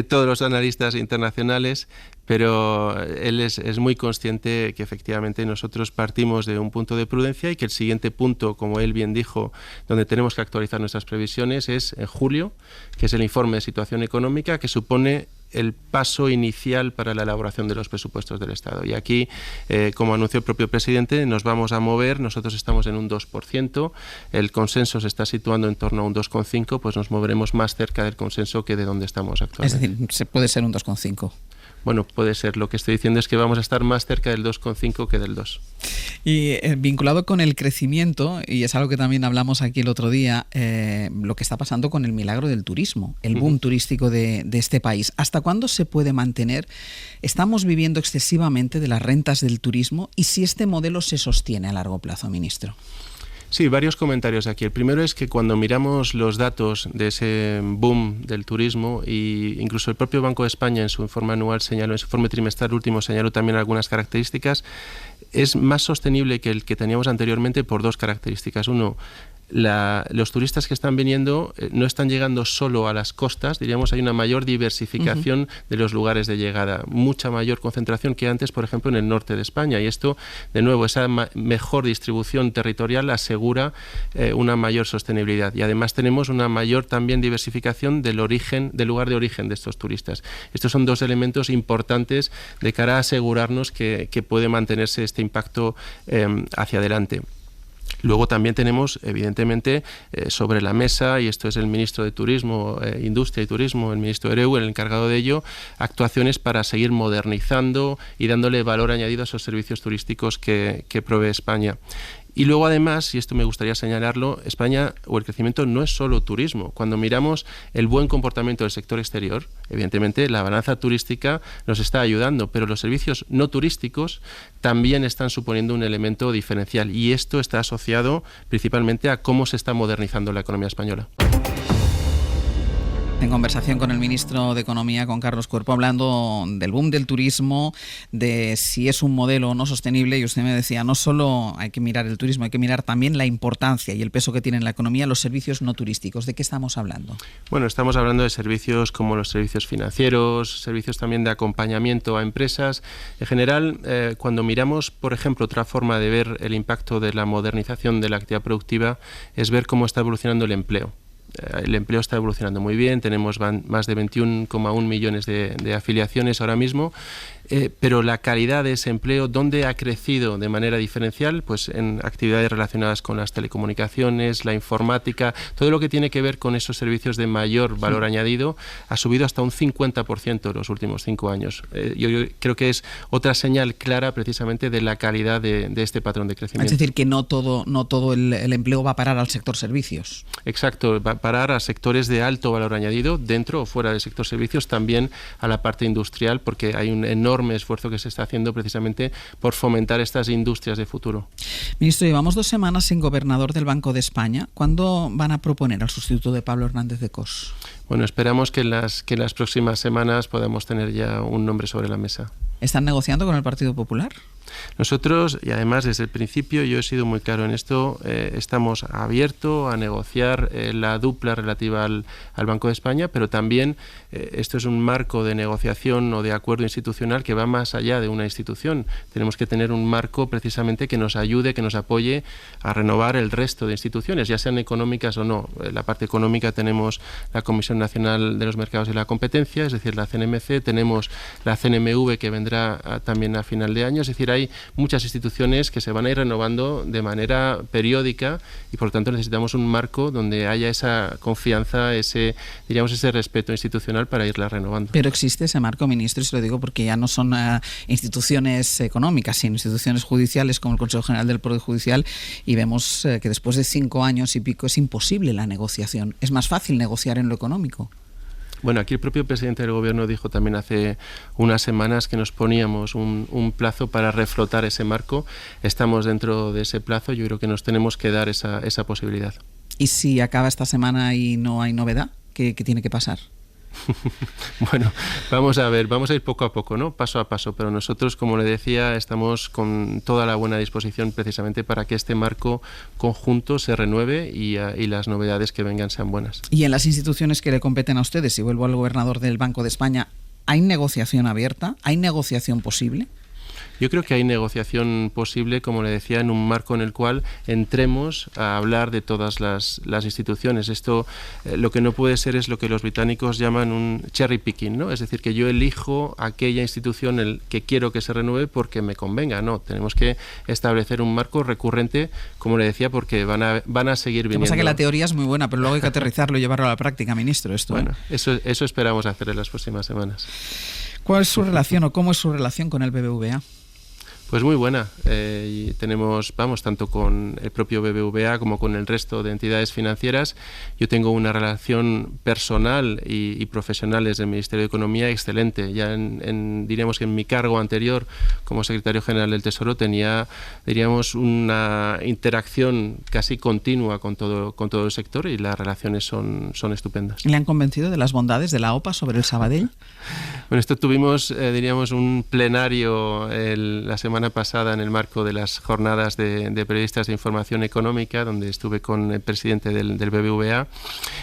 todos los analistas internacionales, pero él es muy consciente que efectivamente nosotros partimos de un punto de prudencia y que el siguiente punto, como él bien dijo, donde tenemos que actualizar nuestras previsiones es en julio, que es el informe de situación económica, que supone el paso inicial para la elaboración de los presupuestos del Estado. Y aquí, como anunció el propio presidente, nos vamos a mover, nosotros estamos en un 2%, el consenso se está situando en torno a un 2,5%, pues nos moveremos más cerca del consenso que de donde estamos actualmente. Es decir, se puede ser un 2,5%. Bueno, puede ser. Lo que estoy diciendo es que vamos a estar más cerca del 2,5 que del 2. Y vinculado con el crecimiento, y es algo que también hablamos aquí el otro día, lo que está pasando con el milagro del turismo, el boom turístico de este país. ¿Hasta cuándo se puede mantener? ¿Estamos viviendo excesivamente de las rentas del turismo? ¿Y si este modelo se sostiene a largo plazo, ministro? Sí, varios comentarios aquí. El primero es que cuando miramos los datos de ese boom del turismo, e incluso el propio Banco de España en su informe anual señaló, en su informe trimestral último señaló también algunas características, es más sostenible que el que teníamos anteriormente por dos características. Uno, los turistas que están viniendo no están llegando solo a las costas, diríamos, hay una mayor diversificación de los lugares de llegada, mucha mayor concentración que antes, por ejemplo, en el norte de España, y esto, de nuevo, esa mejor distribución territorial asegura una mayor sostenibilidad, y además tenemos una mayor también diversificación del lugar de origen de estos turistas. Estos son dos elementos importantes de cara a asegurarnos que puede mantenerse este impacto hacia adelante. Luego también tenemos, evidentemente, sobre la mesa, y esto es el ministro de Turismo, Industria y Turismo, el ministro Ereu, el encargado de ello, actuaciones para seguir modernizando y dándole valor añadido a esos servicios turísticos que provee España. Y luego además, y esto me gustaría señalarlo, España o el crecimiento no es solo turismo. Cuando miramos el buen comportamiento del sector exterior, evidentemente la balanza turística nos está ayudando, pero los servicios no turísticos también están suponiendo un elemento diferencial, y esto está asociado principalmente a cómo se está modernizando la economía española. En conversación con el ministro de Economía, con Carlos Cuerpo, hablando del boom del turismo, de si es un modelo o no sostenible, y usted me decía, no solo hay que mirar el turismo, hay que mirar también la importancia y el peso que tiene en la economía los servicios no turísticos. ¿De qué estamos hablando? Bueno, estamos hablando de servicios como los servicios financieros, servicios también de acompañamiento a empresas. En general, cuando miramos, por ejemplo, otra forma de ver el impacto de la modernización de la actividad productiva es ver cómo está evolucionando el empleo. El empleo está evolucionando muy bien, tenemos más de 21,1 millones de afiliaciones ahora mismo, pero la calidad de ese empleo, ¿dónde ha crecido de manera diferencial? Pues en actividades relacionadas con las telecomunicaciones, la informática, todo lo que tiene que ver con esos servicios de mayor valor añadido ha subido hasta un 50% en los últimos 5 años. Yo creo que es otra señal clara precisamente de la calidad de este patrón de crecimiento. Es decir, que no todo el empleo va a parar al sector servicios. Exacto, va a parar a sectores de alto valor añadido, dentro o fuera del sector servicios, también a la parte industrial, porque hay un enorme esfuerzo que se está haciendo precisamente por fomentar estas industrias de futuro. Ministro, llevamos 2 semanas sin gobernador del Banco de España. ¿Cuándo van a proponer al sustituto de Pablo Hernández de Cos? Bueno, esperamos que en las próximas semanas podamos tener ya un nombre sobre la mesa. ¿Están negociando con el Partido Popular? Nosotros, y además desde el principio yo he sido muy claro en esto, estamos abiertos a negociar la dupla relativa al Banco de España, pero también esto es un marco de negociación o de acuerdo institucional que va más allá de una institución. Tenemos que tener un marco precisamente que nos ayude, que nos apoye a renovar el resto de instituciones, ya sean económicas o no. La parte económica tenemos la Comisión Nacional de los Mercados y la Competencia, es decir, la CNMC, tenemos la CNMV que vendrá también a final de año, es decir, hay hay muchas instituciones que se van a ir renovando de manera periódica y por lo tanto necesitamos un marco donde haya esa confianza, ese respeto institucional para irla renovando. Pero existe ese marco, ministro, y se lo digo porque ya no son instituciones económicas, sino instituciones judiciales como el Consejo General del Poder Judicial, y vemos que después de 5 años y pico es imposible la negociación. Es más fácil negociar en lo económico. Bueno, aquí el propio presidente del Gobierno dijo también hace unas semanas que nos poníamos un plazo para reflotar ese marco. Estamos dentro de ese plazo, yo creo que nos tenemos que dar esa posibilidad. ¿Y si acaba esta semana y no hay novedad? ¿Qué tiene que pasar? Bueno, vamos a ir poco a poco, ¿no? Paso a paso, pero nosotros, como le decía, estamos con toda la buena disposición precisamente para que este marco conjunto se renueve y las novedades que vengan sean buenas. Y en las instituciones que le competen a ustedes, si vuelvo al gobernador del Banco de España, ¿hay negociación abierta? ¿Hay negociación posible? Yo creo que hay negociación posible, como le decía, en un marco en el cual entremos a hablar de todas las instituciones. Esto lo que no puede ser es lo que los británicos llaman un cherry picking, ¿no? Es decir, que yo elijo aquella institución que quiero que se renueve porque me convenga. No, tenemos que establecer un marco recurrente, como le decía, porque van a seguir viniendo. Lo que pasa es que la teoría es muy buena, pero luego hay que aterrizarlo y llevarlo a la práctica, ministro. Bueno, eso esperamos hacer en las próximas semanas. ¿Cuál es su relación o cómo es su relación con el BBVA? Pues muy buena. Y tenemos, tanto con el propio BBVA como con el resto de entidades financieras. Yo tengo una relación personal y profesional desde el Ministerio de Economía excelente. Ya diríamos que en mi cargo anterior como secretario general del Tesoro tenía, diríamos, una interacción casi continua con todo el sector y las relaciones son estupendas. ¿Le han convencido de las bondades de la OPA sobre el Sabadell? Bueno, esto tuvimos, diríamos, un plenario la semana pasada en el marco de las jornadas de periodistas de información económica, donde estuve con el presidente del BBVA,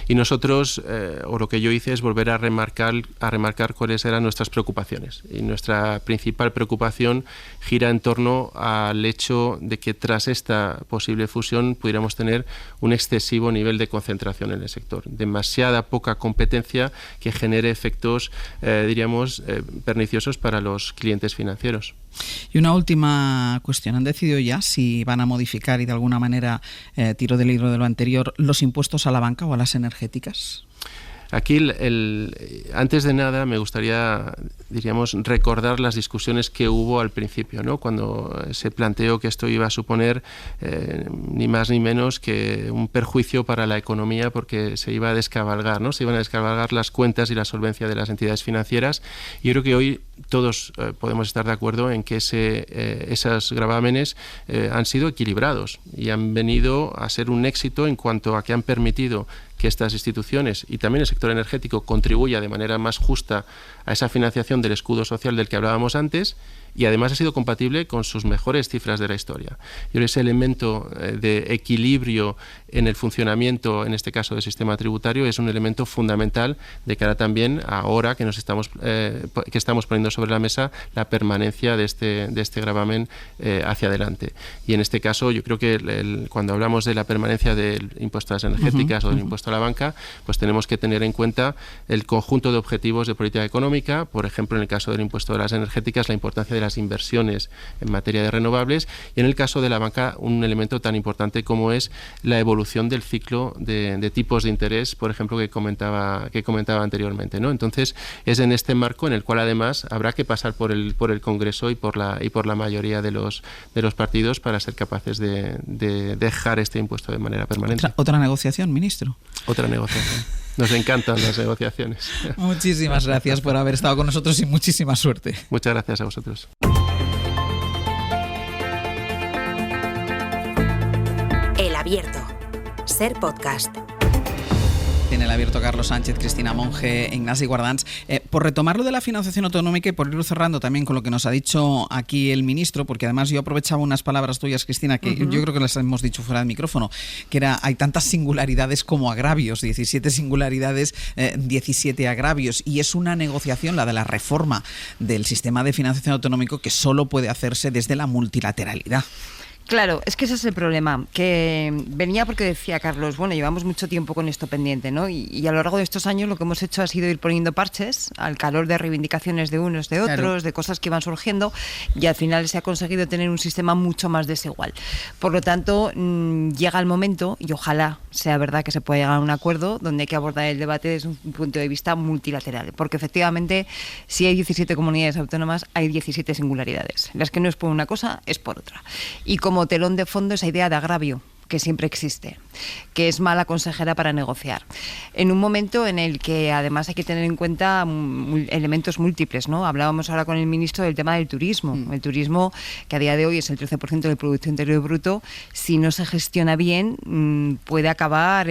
y nosotros, o lo que yo hice es volver a remarcar cuáles eran nuestras preocupaciones. Y nuestra principal preocupación gira en torno al hecho de que tras esta posible fusión pudiéramos tener un excesivo nivel de concentración en el sector, demasiada poca competencia que genere efectos, diríamos, perniciosos para los clientes financieros. Y una última cuestión. ¿Han decidido ya si van a modificar y de alguna manera, tiro del hilo de lo anterior, los impuestos a la banca o a las energéticas? Aquí, antes de nada, me gustaría, diríamos, recordar las discusiones que hubo al principio, ¿no? Cuando se planteó que esto iba a suponer ni más ni menos que un perjuicio para la economía porque se iba a descabalgar, ¿no? Se iban a descabalgar las cuentas y la solvencia de las entidades financieras. Y yo creo que hoy todos podemos estar de acuerdo en que esos gravámenes han sido equilibrados y han venido a ser un éxito en cuanto a que han permitido que estas instituciones y también el sector energético contribuya de manera más justa a esa financiación del escudo social del que hablábamos antes, y además ha sido compatible con sus mejores cifras de la historia. Y ahora ese elemento de equilibrio en el funcionamiento, en este caso del sistema tributario, es un elemento fundamental de cara también ahora que estamos poniendo sobre la mesa la permanencia de este gravamen hacia adelante. Y en este caso yo creo que cuando hablamos de la permanencia del impuesto a las energéticas o del impuesto a la banca, pues tenemos que tener en cuenta el conjunto de objetivos de política económica. Por ejemplo, en el caso del impuesto a las energéticas, la importancia de las inversiones en materia de renovables, y en el caso de la banca un elemento tan importante como es la evolución del ciclo de tipos de interés, por ejemplo, que comentaba anteriormente, ¿no? Entonces es en este marco en el cual además habrá que pasar por el Congreso y por la mayoría de los partidos para ser capaces de dejar este impuesto de manera permanente. ¿Otra negociación, ministro? Otra negociación. Nos encantan las negociaciones. Muchísimas gracias por haber estado con nosotros y muchísima suerte. Muchas gracias a vosotros. El Abierto. Ser podcast. En El Abierto, Carlos Sánchez, Cristina Monge, Ignasi Guardans. Por retomar lo de la financiación autonómica y por ir cerrando también con lo que nos ha dicho aquí el ministro, porque además yo aprovechaba unas palabras tuyas, Cristina, que yo creo que las hemos dicho fuera del micrófono, que hay tantas singularidades como agravios, 17 singularidades, 17 agravios, y es una negociación, la de la reforma del sistema de financiación autonómico, que solo puede hacerse desde la multilateralidad. Claro, es que ese es el problema, que venía porque decía Carlos, bueno, llevamos mucho tiempo con esto pendiente, ¿no? Y a lo largo de estos años lo que hemos hecho ha sido ir poniendo parches al calor de reivindicaciones de unos, de otros, claro, de cosas que iban surgiendo, y al final se ha conseguido tener un sistema mucho más desigual. Por lo tanto, llega el momento, y ojalá sea verdad que se pueda llegar a un acuerdo, donde hay que abordar el debate desde un punto de vista multilateral, porque efectivamente, si hay 17 comunidades autónomas, hay 17 singularidades. Las que no es por una cosa, es por otra. Y como telón de fondo esa idea de agravio que siempre existe, que es mala consejera para negociar. En un momento en el que además hay que tener en cuenta elementos múltiples, ¿no? Hablábamos ahora con el ministro del tema del turismo. El turismo, que a día de hoy es el 13% del Producto Interior Bruto, si no se gestiona bien, puede acabar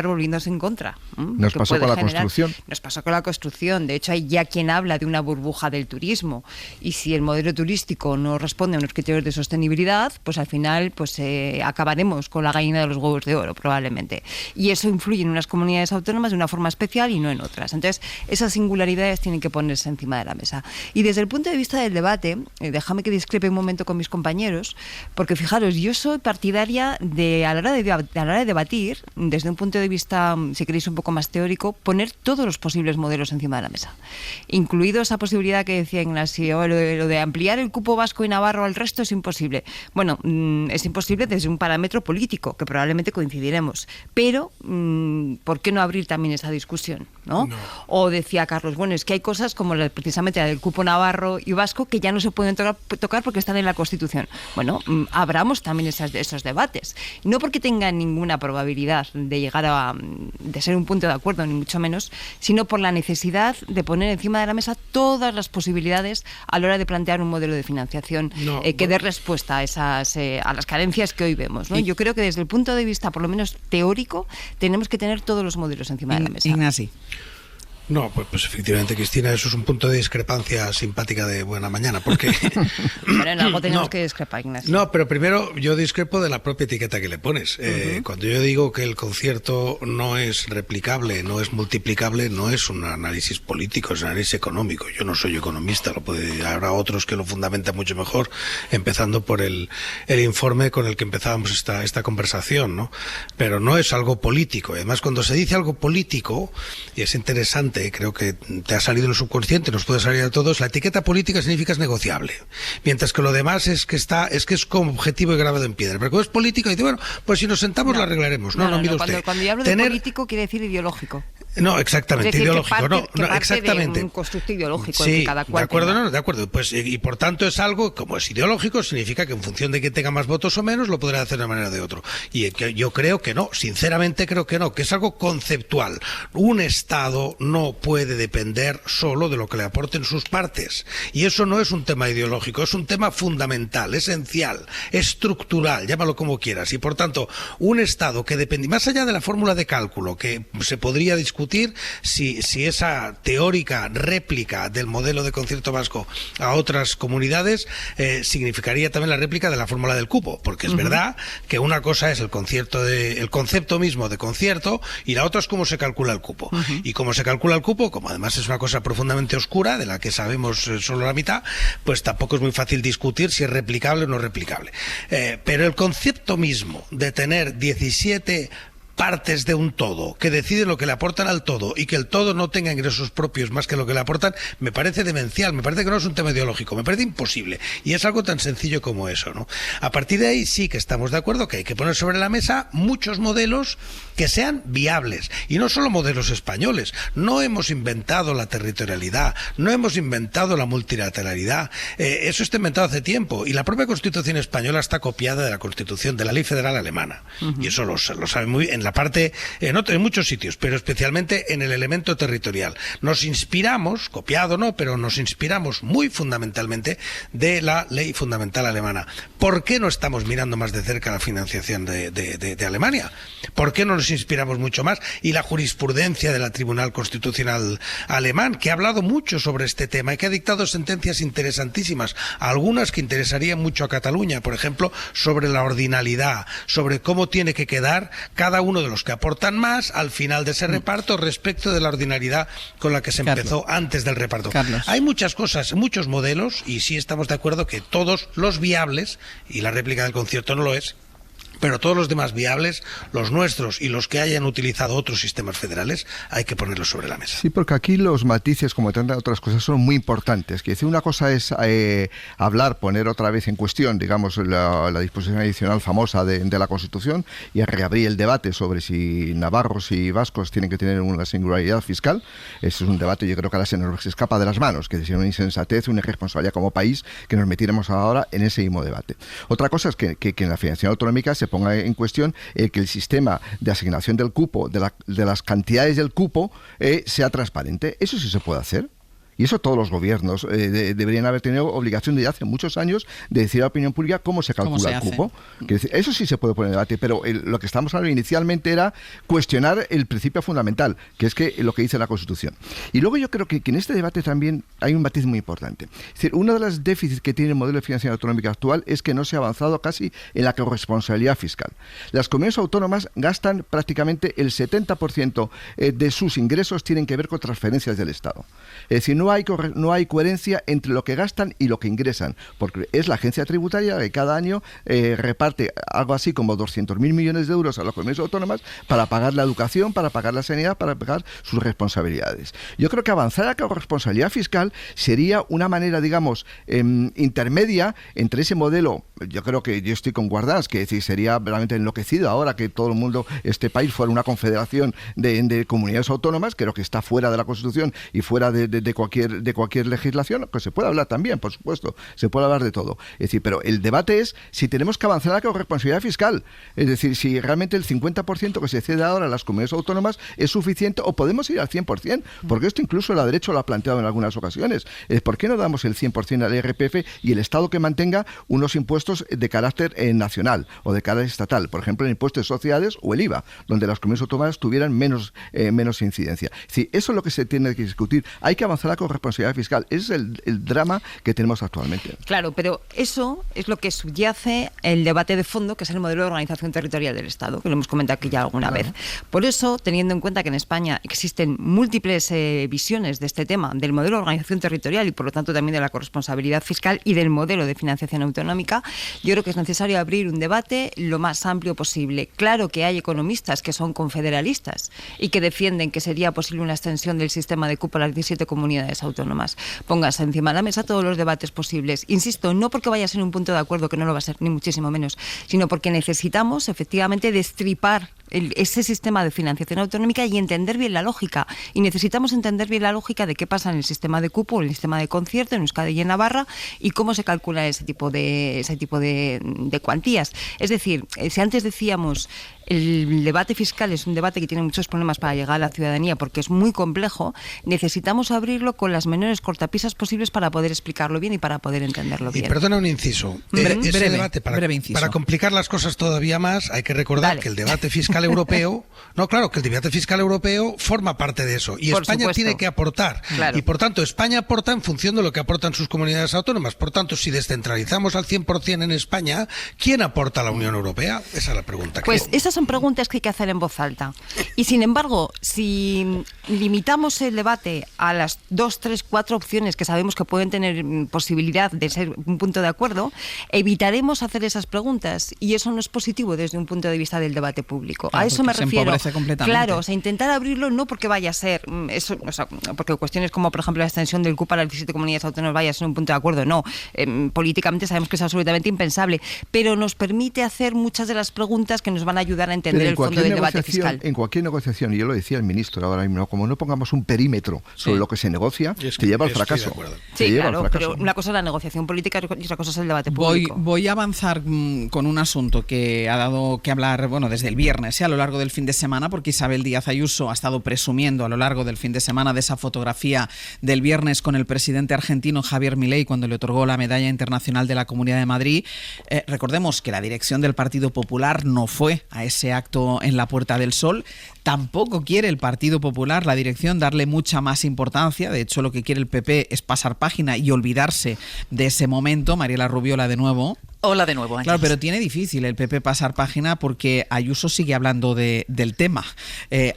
volviéndose en contra. Nos pasó con la construcción. Nos pasó con la construcción. De hecho, hay ya quien habla de una burbuja del turismo. Y si el modelo turístico no responde a unos criterios de sostenibilidad, pues al final acabaremos con la gallina de los huevos de oro, probablemente. Y eso influye en unas comunidades autónomas de una forma especial y no en otras. Entonces, esas singularidades tienen que ponerse encima de la mesa. Y desde el punto de vista del debate, déjame que discrepe un momento con mis compañeros, porque fijaros, yo soy partidaria de, a la hora de debatir, desde un punto de vista, si queréis, un poco más teórico, poner todos los posibles modelos encima de la mesa. Incluido esa posibilidad que decía Ignacio, lo de ampliar el cupo vasco y navarro al resto es imposible. Bueno, es imposible desde un parámetro político, que probablemente coincidiremos. Pero, ¿por qué no abrir también esa discusión? ¿No? O decía Carlos, bueno, es que hay cosas como precisamente la del cupo navarro y vasco que ya no se pueden tocar porque están en la Constitución. Bueno, abramos también esos debates. No porque tengan ninguna probabilidad de llegar de ser un punto de acuerdo, ni mucho menos, sino por la necesidad de poner encima de la mesa todas las posibilidades a la hora de plantear un modelo de financiación que dé respuesta a las carencias que hoy vemos, ¿no? Yo creo que desde el punto de vista, por lo menos teórico, tenemos que tener todos los modelos encima de la mesa. Ignasi. No, pues efectivamente, Cristina, eso es un punto de discrepancia simpática de buena mañana, porque... Bueno, en algo tenemos que discrepar, Ignacio. No, pero primero yo discrepo de la propia etiqueta que le pones. Cuando yo digo que el concierto no es replicable, no es multiplicable, no es un análisis político, es un análisis económico. Yo no soy economista, habrá otros que lo fundamentan mucho mejor, empezando por el informe con el que empezábamos esta conversación, ¿no? Pero no es algo político. Además, cuando se dice algo político, y es interesante, creo que te ha salido en el subconsciente, nos puede salir a todos, la etiqueta política significa es negociable, mientras que lo demás es que es como objetivo y grabado en piedra. Pero como es político, dice, bueno, pues si nos sentamos lo arreglaremos. Mire usted. Cuando yo hablo de político quiere decir ideológico. No, exactamente, decir, ideológico. Que parte exactamente. De un constructo ideológico sí, que cada cual de acuerdo, tenga. de acuerdo. Pues, y por tanto es algo, como es ideológico, significa que en función de que tenga más votos o menos, lo podrá hacer de una manera o de otra. Y yo creo que no, sinceramente creo que no, que es algo conceptual. Un Estado no puede depender solo de lo que le aporten sus partes. Y eso no es un tema ideológico, es un tema fundamental, esencial, estructural, llámalo como quieras. Y por tanto, un Estado que depende, más allá de la fórmula de cálculo, que se podría discutir si esa teórica réplica del modelo de concierto vasco a otras comunidades significaría también la réplica de la fórmula del cupo, porque es verdad que una cosa es el concepto mismo de concierto y la otra es cómo se calcula el cupo. Y cómo se calcula el cupo, como además es una cosa profundamente oscura, de la que sabemos solo la mitad, pues tampoco es muy fácil discutir si es replicable o no replicable. Pero el concepto mismo de tener 17 partes de un todo, que deciden lo que le aportan al todo y que el todo no tenga ingresos propios más que lo que le aportan, me parece demencial, me parece que no es un tema ideológico, me parece imposible. Y es algo tan sencillo como eso, ¿no? A partir de ahí sí que estamos de acuerdo que hay que poner sobre la mesa muchos modelos que sean viables. Y no solo modelos españoles. No hemos inventado la territorialidad, no hemos inventado la multilateralidad. Eso está inventado hace tiempo. Y la propia Constitución española está copiada de la Constitución, de la Ley Federal Alemana. Y eso lo sabe muy bien. En parte, en muchos sitios, pero especialmente en el elemento territorial. Nos inspiramos, copiado no, pero nos inspiramos muy fundamentalmente de la ley fundamental alemana. ¿Por qué no estamos mirando más de cerca la financiación de Alemania? ¿Por qué no nos inspiramos mucho más? Y la jurisprudencia del Tribunal Constitucional alemán, que ha hablado mucho sobre este tema y que ha dictado sentencias interesantísimas, algunas que interesarían mucho a Cataluña, por ejemplo, sobre la ordinalidad, sobre cómo tiene que quedar cada uno uno de los que aportan más al final de ese reparto respecto de la ordinariedad con la que se empezó antes del reparto. Hay muchas cosas, muchos modelos, y sí estamos de acuerdo que todos los viables, y la réplica del concierto no lo es, pero todos los demás viables, los nuestros y los que hayan utilizado otros sistemas federales, hay que ponerlos sobre la mesa. Sí, porque aquí los matices, como tantas otras cosas, son muy importantes. Que decir, una cosa es hablar, poner otra vez en cuestión, digamos, la disposición adicional famosa de la Constitución y reabrir el debate sobre si navarros y vascos tienen que tener una singularidad fiscal. Ese es un debate, yo creo que ahora se nos escapa de las manos, que es una insensatez, una irresponsabilidad como país que nos metiéramos ahora en ese mismo debate. Otra cosa es que en la financiación autonómica se ponga en cuestión que el sistema de asignación del cupo, de las cantidades del cupo, sea transparente. Eso sí se puede hacer. Y eso todos los gobiernos deberían haber tenido obligación de hace muchos años de decir a la opinión pública cómo se calcula el cupo. Eso sí se puede poner en debate, pero lo que estamos hablando inicialmente era cuestionar el principio fundamental, que es que lo que dice la Constitución. Y luego yo creo que en este debate también hay un matiz muy importante. Es decir, uno de los déficits que tiene el modelo de financiación autonómica actual es que no se ha avanzado casi en la corresponsabilidad fiscal. Las comunidades autónomas gastan prácticamente el 70% de sus ingresos tienen que ver con transferencias del Estado. Es decir, no hay coherencia entre lo que gastan y lo que ingresan, porque es la agencia tributaria que cada año reparte algo así como 200.000 millones de euros a las comunidades autónomas para pagar la educación, para pagar la sanidad, para pagar sus responsabilidades. Yo creo que avanzar a la corresponsabilidad fiscal sería una manera, digamos, intermedia entre ese modelo. Yo creo que yo estoy con Guardans, que decir, sería realmente enloquecido ahora que todo el mundo, este país, fuera una confederación de comunidades autónomas, creo que está fuera de la Constitución y fuera de cualquier legislación, que se puede hablar también, por supuesto, se puede hablar de todo. Es decir, pero el debate es si tenemos que avanzar a la corresponsabilidad fiscal, es decir, si realmente el 50% que se cede ahora a las comunidades autónomas es suficiente o podemos ir al 100%, porque esto incluso la derecha lo ha planteado en algunas ocasiones. ¿Por qué no damos el 100% al IRPF y el Estado que mantenga unos impuestos de carácter nacional o de carácter estatal? Por ejemplo, el impuesto de sociedades o el IVA, donde las comunidades autónomas tuvieran menos incidencia. Es decir, eso es lo que se tiene que discutir. Hay que avanzar a la corresponsabilidad fiscal. Ese es el drama que tenemos actualmente. Claro, pero eso es lo que subyace el debate de fondo, que es el modelo de organización territorial del Estado, que lo hemos comentado aquí ya alguna vez. Por eso, teniendo en cuenta que en España existen múltiples visiones de este tema, del modelo de organización territorial y por lo tanto también de la corresponsabilidad fiscal y del modelo de financiación autonómica, yo creo que es necesario abrir un debate lo más amplio posible. Claro que hay economistas que son confederalistas y que defienden que sería posible una extensión del sistema de cupo a las 17 comunidades autónomas. Póngase encima de la mesa todos los debates posibles. Insisto, no porque vaya a ser un punto de acuerdo, que no lo va a ser, ni muchísimo menos, sino porque necesitamos efectivamente destripar ese sistema de financiación autonómica y entender bien la lógica. Y necesitamos entender bien la lógica de qué pasa en el sistema de cupo, en el sistema de concierto, en Euskadi y en Navarra, y cómo se calcula ese tipo de cuantías. Es decir, si antes decíamos el debate fiscal es un debate que tiene muchos problemas para llegar a la ciudadanía porque es muy complejo, necesitamos abrirlo con las menores cortapisas posibles para poder explicarlo bien y para poder entenderlo bien. Y perdona un inciso. Ese debate, para complicar las cosas todavía más, hay que recordar que el debate fiscal europeo, que el debate fiscal europeo forma parte de eso. Y España tiene que aportar. Claro. Y por tanto, España aporta en función de lo que aportan sus comunidades autónomas. Por tanto, si descentralizamos al 100% en España, ¿quién aporta a la Unión Europea? Esa es la pregunta. Pues esas son preguntas que hay que hacer en voz alta. Y sin embargo, si limitamos el debate a las 2, 3, 4 opciones que sabemos que pueden tener posibilidad de ser un punto de acuerdo, evitaremos hacer esas preguntas y eso no es positivo desde un punto de vista del debate público. Claro, a eso me refiero. Claro, o sea, intentar abrirlo no porque vaya a ser eso, o sea, porque cuestiones como por ejemplo la extensión del cupo a las 17 comunidades autónomas vaya a ser un punto de acuerdo, no. Políticamente sabemos que es absolutamente impensable, pero nos permite hacer muchas de las preguntas que nos van a ayudar a entender el fondo del debate fiscal. En cualquier negociación, y yo lo decía el ministro ahora mismo, como no pongamos un perímetro sobre lo que se negocia, te lleva al fracaso. Sí, claro, pero una cosa es la negociación política y otra cosa es el debate público. Voy a avanzar con un asunto que ha dado que hablar, desde el viernes, a lo largo del fin de semana, porque Isabel Díaz Ayuso ha estado presumiendo a lo largo del fin de semana de esa fotografía del viernes con el presidente argentino Javier Milei cuando le otorgó la Medalla Internacional de la Comunidad de Madrid. Recordemos que la dirección del Partido Popular no fue a ese acto en la Puerta del Sol. Tampoco quiere el Partido Popular, la dirección, darle mucha más importancia. De hecho, lo que quiere el PP es pasar página y olvidarse de ese momento. Mariela Rubiola, de nuevo. Hola de nuevo, Ángeles. Claro, pero tiene difícil el PP pasar página porque Ayuso sigue hablando del tema.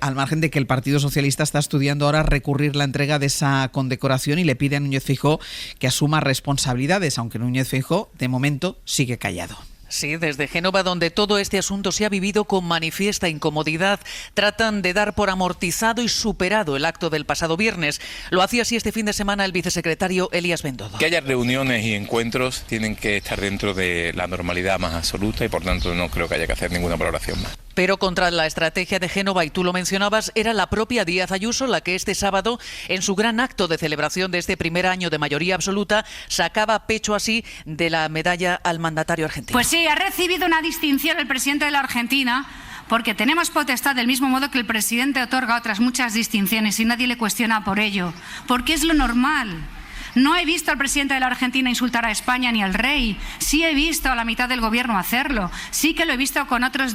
Al margen de que el Partido Socialista está estudiando ahora recurrir la entrega de esa condecoración y le pide a Núñez Feijóo que asuma responsabilidades, aunque Núñez Feijóo, de momento, sigue callado. Sí, desde Génova, donde todo este asunto se ha vivido con manifiesta incomodidad, tratan de dar por amortizado y superado el acto del pasado viernes. Lo hacía así este fin de semana el vicesecretario Elías Bendodo. Que haya reuniones y encuentros tienen que estar dentro de la normalidad más absoluta y por tanto no creo que haya que hacer ninguna valoración más. Pero contra la estrategia de Génova, y tú lo mencionabas, era la propia Díaz Ayuso la que este sábado, en su gran acto de celebración de este primer año de mayoría absoluta, sacaba pecho así de la medalla al mandatario argentino. Pues sí, ha recibido una distinción el presidente de la Argentina, porque tenemos potestad del mismo modo que el presidente otorga otras muchas distinciones y nadie le cuestiona por ello, porque es lo normal. No he visto al presidente de la Argentina insultar a España ni al rey. Sí he visto a la mitad del gobierno hacerlo. Sí que lo he visto con otros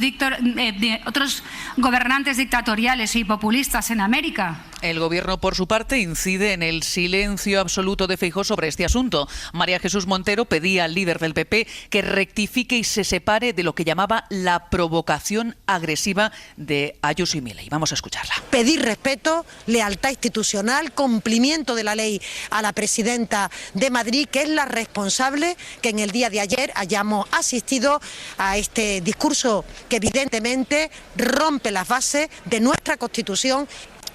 gobernantes dictatoriales y populistas en América. El gobierno, por su parte, incide en el silencio absoluto de Feijóo sobre este asunto. María Jesús Montero pedía al líder del PP que rectifique y se separe de lo que llamaba la provocación agresiva de Ayuso y Milei. Vamos a escucharla. Pedir respeto, lealtad institucional, cumplimiento de la ley a la presidenta de Madrid, que es la responsable que en el día de ayer hayamos asistido a este discurso que evidentemente rompe las bases de nuestra Constitución.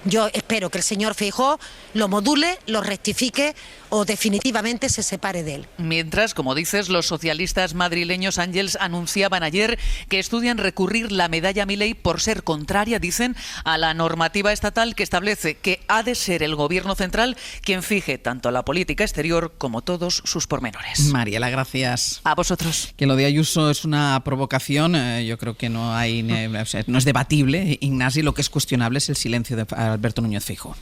Yo espero que el señor Feijóo lo module, lo rectifique o definitivamente se separe de él. Mientras, como dices, los socialistas madrileños, Ángels, anunciaban ayer que estudian recurrir la medalla Milei por ser contraria, dicen, a la normativa estatal que establece que ha de ser el gobierno central quien fije tanto la política exterior como todos sus pormenores. Mariela, gracias. A vosotros. Que lo de Ayuso es una provocación, yo creo que no es debatible, Ignasi, lo que es cuestionable es el silencio de Alberto Núñez Feijóo.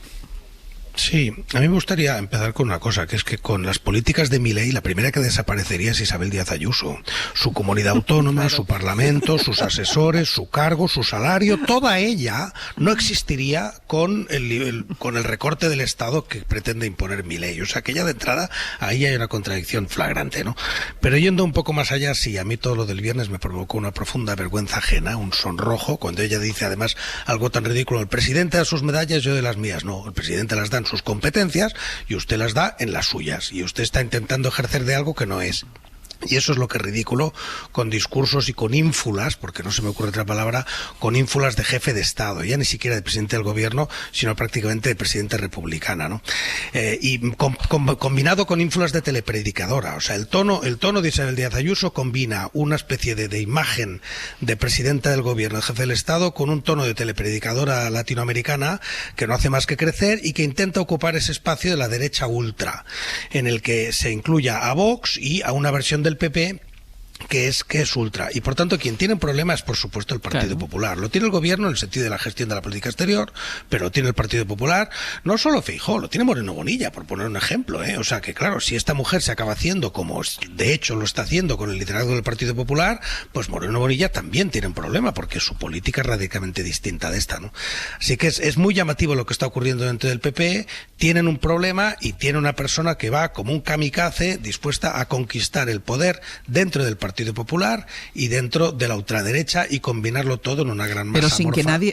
Sí, a mí me gustaría empezar con una cosa, que es que con las políticas de Milei, la primera que desaparecería es Isabel Díaz Ayuso. Su comunidad autónoma, su parlamento, sus asesores, su cargo, su salario, toda ella no existiría con el recorte del Estado que pretende imponer Milei. O sea, que ya de entrada ahí hay una contradicción flagrante, ¿no? Pero yendo un poco más allá, sí, a mí todo lo del viernes me provocó una profunda vergüenza ajena, un sonrojo, cuando ella dice además algo tan ridículo: el presidente da sus medallas, yo de las mías. No, el presidente las da en sus competencias y usted las da en las suyas, y usted está intentando ejercer de algo que no es. Y eso es lo que es ridículo, con discursos y con ínfulas, porque no se me ocurre otra palabra, con ínfulas de jefe de Estado, ya ni siquiera de presidente del gobierno, sino prácticamente de presidente republicana, ¿no? Y combinado con ínfulas de telepredicadora. O sea, el tono de Isabel Díaz Ayuso combina una especie de imagen de presidenta del gobierno, de jefe del Estado, con un tono de telepredicadora latinoamericana que no hace más que crecer y que intenta ocupar ese espacio de la derecha ultra, en el que se incluya a Vox y a una versión del PP que es ultra, y por tanto quien tiene un problema es por supuesto el Partido Popular. Lo tiene el gobierno en el sentido de la gestión de la política exterior, pero lo tiene el Partido Popular, no solo Feijóo, lo tiene Moreno Bonilla, por poner un ejemplo, O sea que claro, si esta mujer se acaba haciendo como de hecho lo está haciendo con el liderazgo del Partido Popular, pues Moreno Bonilla también tiene un problema, porque su política es radicalmente distinta de esta, ¿no? Así que es muy llamativo lo que está ocurriendo dentro del PP. Tienen un problema y tiene una persona que va como un kamikaze dispuesta a conquistar el poder dentro del Partido Popular y dentro de la ultraderecha y combinarlo todo en una gran masa